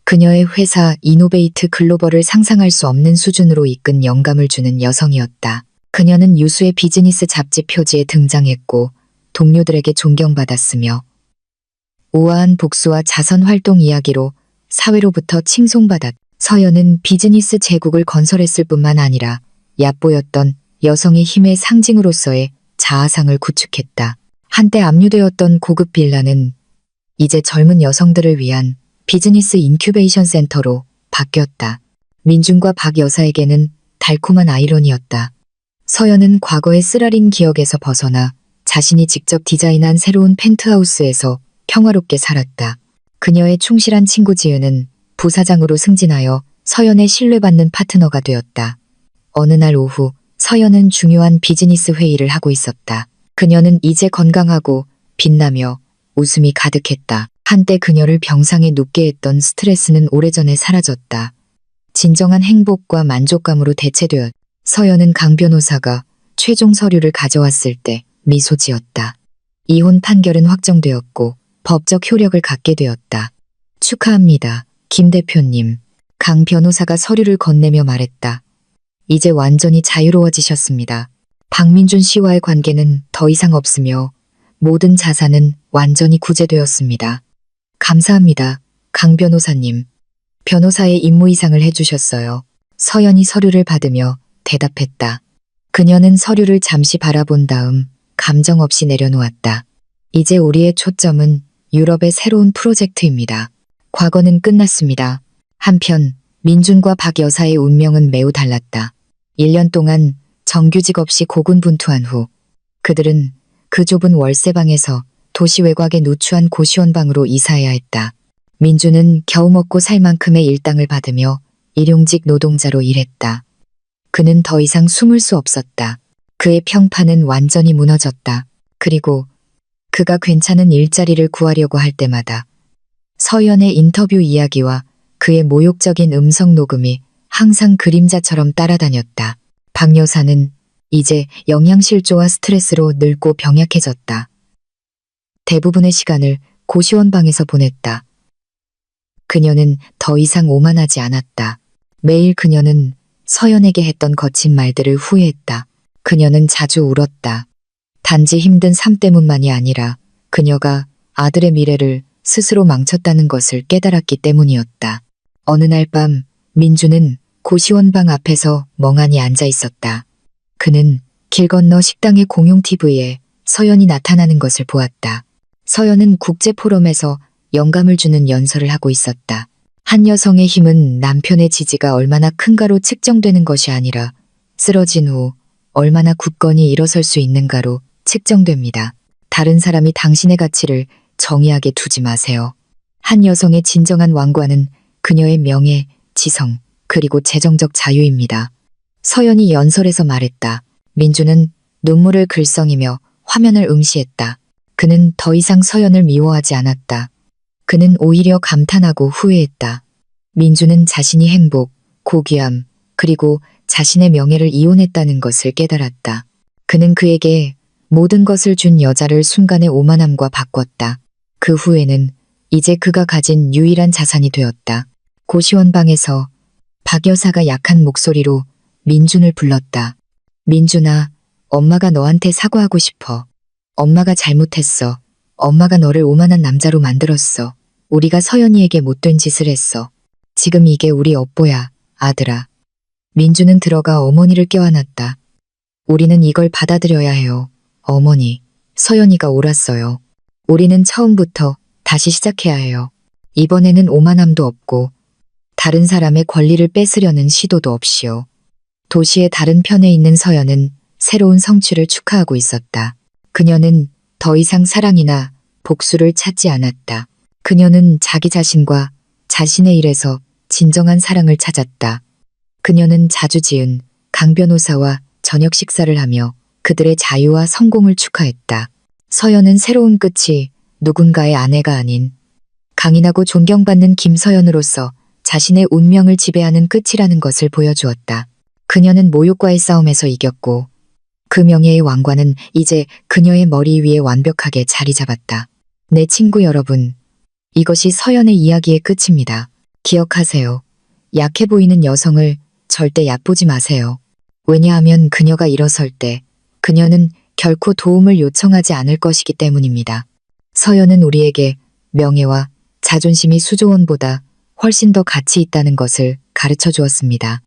그녀의 회사 이노베이트 글로벌을 상상할 수 없는 수준으로 이끈 영감을 주는 여성이었다. 그녀는 유수의 비즈니스 잡지 표지에 등장했고 동료들에게 존경받았으며 우아한 복수와 자선 활동 이야기로 사회로부터 칭송받았. 서연은 비즈니스 제국을 건설했을 뿐만 아니라 얕보였던 여성의 힘의 상징으로서의 자아상을 구축했다. 한때 압류되었던 고급 빌라는 이제 젊은 여성들을 위한 비즈니스 인큐베이션 센터로 바뀌었다. 민준과 박 여사에게는 달콤한 아이러니였다. 서연은 과거의 쓰라린 기억에서 벗어나 자신이 직접 디자인한 새로운 펜트하우스에서 평화롭게 살았다. 그녀의 충실한 친구 지은은 부사장으로 승진하여 서연의 신뢰받는 파트너가 되었다. 어느 날 오후 서연은 중요한 비즈니스 회의를 하고 있었다. 그녀는 이제 건강하고 빛나며 웃음이 가득했다. 한때 그녀를 병상에 눕게 했던 스트레스는 오래전에 사라졌다. 진정한 행복과 만족감으로 대체되었다. 서연은 강 변호사가 최종 서류를 가져왔을 때 미소 지었다. 이혼 판결은 확정되었고 법적 효력을 갖게 되었다. 축하합니다, 김 대표님. 강 변호사가 서류를 건네며 말했다. 이제 완전히 자유로워지셨습니다. 박민준 씨와의 관계는 더 이상 없으며 모든 자산은 완전히 구제되었습니다. 감사합니다, 강 변호사님. 변호사의 임무 이상을 해주셨어요. 서연이 서류를 받으며 대답했다. 그녀는 서류를 잠시 바라본 다음 감정 없이 내려놓았다. 이제 우리의 초점은 유럽의 새로운 프로젝트입니다. 과거는 끝났습니다. 한편 민준과 박 여사의 운명은 매우 달랐다. 1년 동안 정규직 없이 고군분투한 후 그들은 그 좁은 월세방에서 도시 외곽에 누추한 고시원방으로 이사해야 했다. 민준은 겨우 먹고 살 만큼의 일당을 받으며 일용직 노동자로 일했다. 그는 더 이상 숨을 수 없었다. 그의 평판은 완전히 무너졌다. 그리고 그가 괜찮은 일자리를 구하려고 할 때마다 서연의 인터뷰 이야기와 그의 모욕적인 음성 녹음이 항상 그림자처럼 따라다녔다. 박 여사는 이제 영양실조와 스트레스로 늙고 병약해졌다. 대부분의 시간을 고시원방에서 보냈다. 그녀는 더 이상 오만하지 않았다. 매일 그녀는 서연에게 했던 거친 말들을 후회했다. 그녀는 자주 울었다. 단지 힘든 삶 때문만이 아니라 그녀가 아들의 미래를 스스로 망쳤다는 것을 깨달았기 때문이었다. 어느 날 밤 민주는 고시원방 앞에서 멍하니 앉아 있었다. 그는 길 건너 식당의 공용 TV에 서연이 나타나는 것을 보았다. 서연은 국제포럼에서 영감을 주는 연설을 하고 있었다. 한 여성의 힘은 남편의 지지가 얼마나 큰가로 측정되는 것이 아니라 쓰러진 후 얼마나 굳건히 일어설 수 있는가로 측정됩니다. 다른 사람이 당신의 가치를 정의하게 두지 마세요. 한 여성의 진정한 왕관은 그녀의 명예, 지성, 그리고 재정적 자유입니다. 서연이 연설에서 말했다. 민주는 눈물을 글썽이며 화면을 응시했다. 그는 더 이상 서연을 미워하지 않았다. 그는 오히려 감탄하고 후회했다. 민주는 자신이 행복, 고귀함, 그리고 자신의 명예를 이혼했다는 것을 깨달았다. 그는 그에게 모든 것을 준 여자를 순간의 오만함과 바꿨다. 그 후에는 이제 그가 가진 유일한 자산이 되었다. 고시원방에서 박 여사가 약한 목소리로 민준을 불렀다. 민준아, 엄마가 너한테 사과하고 싶어. 엄마가 잘못했어. 엄마가 너를 오만한 남자로 만들었어. 우리가 서연이에게 못된 짓을 했어. 지금 이게 우리 업보야, 아들아. 민주는 들어가 어머니를 껴안았다. 우리는 이걸 받아들여야 해요. 어머니, 서연이가 옳았어요. 우리는 처음부터 다시 시작해야 해요. 이번에는 오만함도 없고 다른 사람의 권리를 뺏으려는 시도도 없이요. 도시의 다른 편에 있는 서연은 새로운 성취를 축하하고 있었다. 그녀는 더 이상 사랑이나 복수를 찾지 않았다. 그녀는 자기 자신과 자신의 일에서 진정한 사랑을 찾았다. 그녀는 자주 지은 강 변호사와 저녁 식사를 하며 그들의 자유와 성공을 축하했다. 서연은 새로운 끝이 누군가의 아내가 아닌 강인하고 존경받는 김서연으로서 자신의 운명을 지배하는 끝이라는 것을 보여주었다. 그녀는 모욕과의 싸움에서 이겼고 그 명예의 왕관은 이제 그녀의 머리 위에 완벽하게 자리 잡았다. 내 친구 여러분, 이것이 서연의 이야기의 끝입니다. 기억하세요. 약해 보이는 여성을 절대 얕보지 마세요. 왜냐하면 그녀가 일어설 때 그녀는 결코 도움을 요청하지 않을 것이기 때문입니다. 서연은 우리에게 명예와 자존심이 수조원보다 훨씬 더 가치 있다는 것을 가르쳐 주었습니다.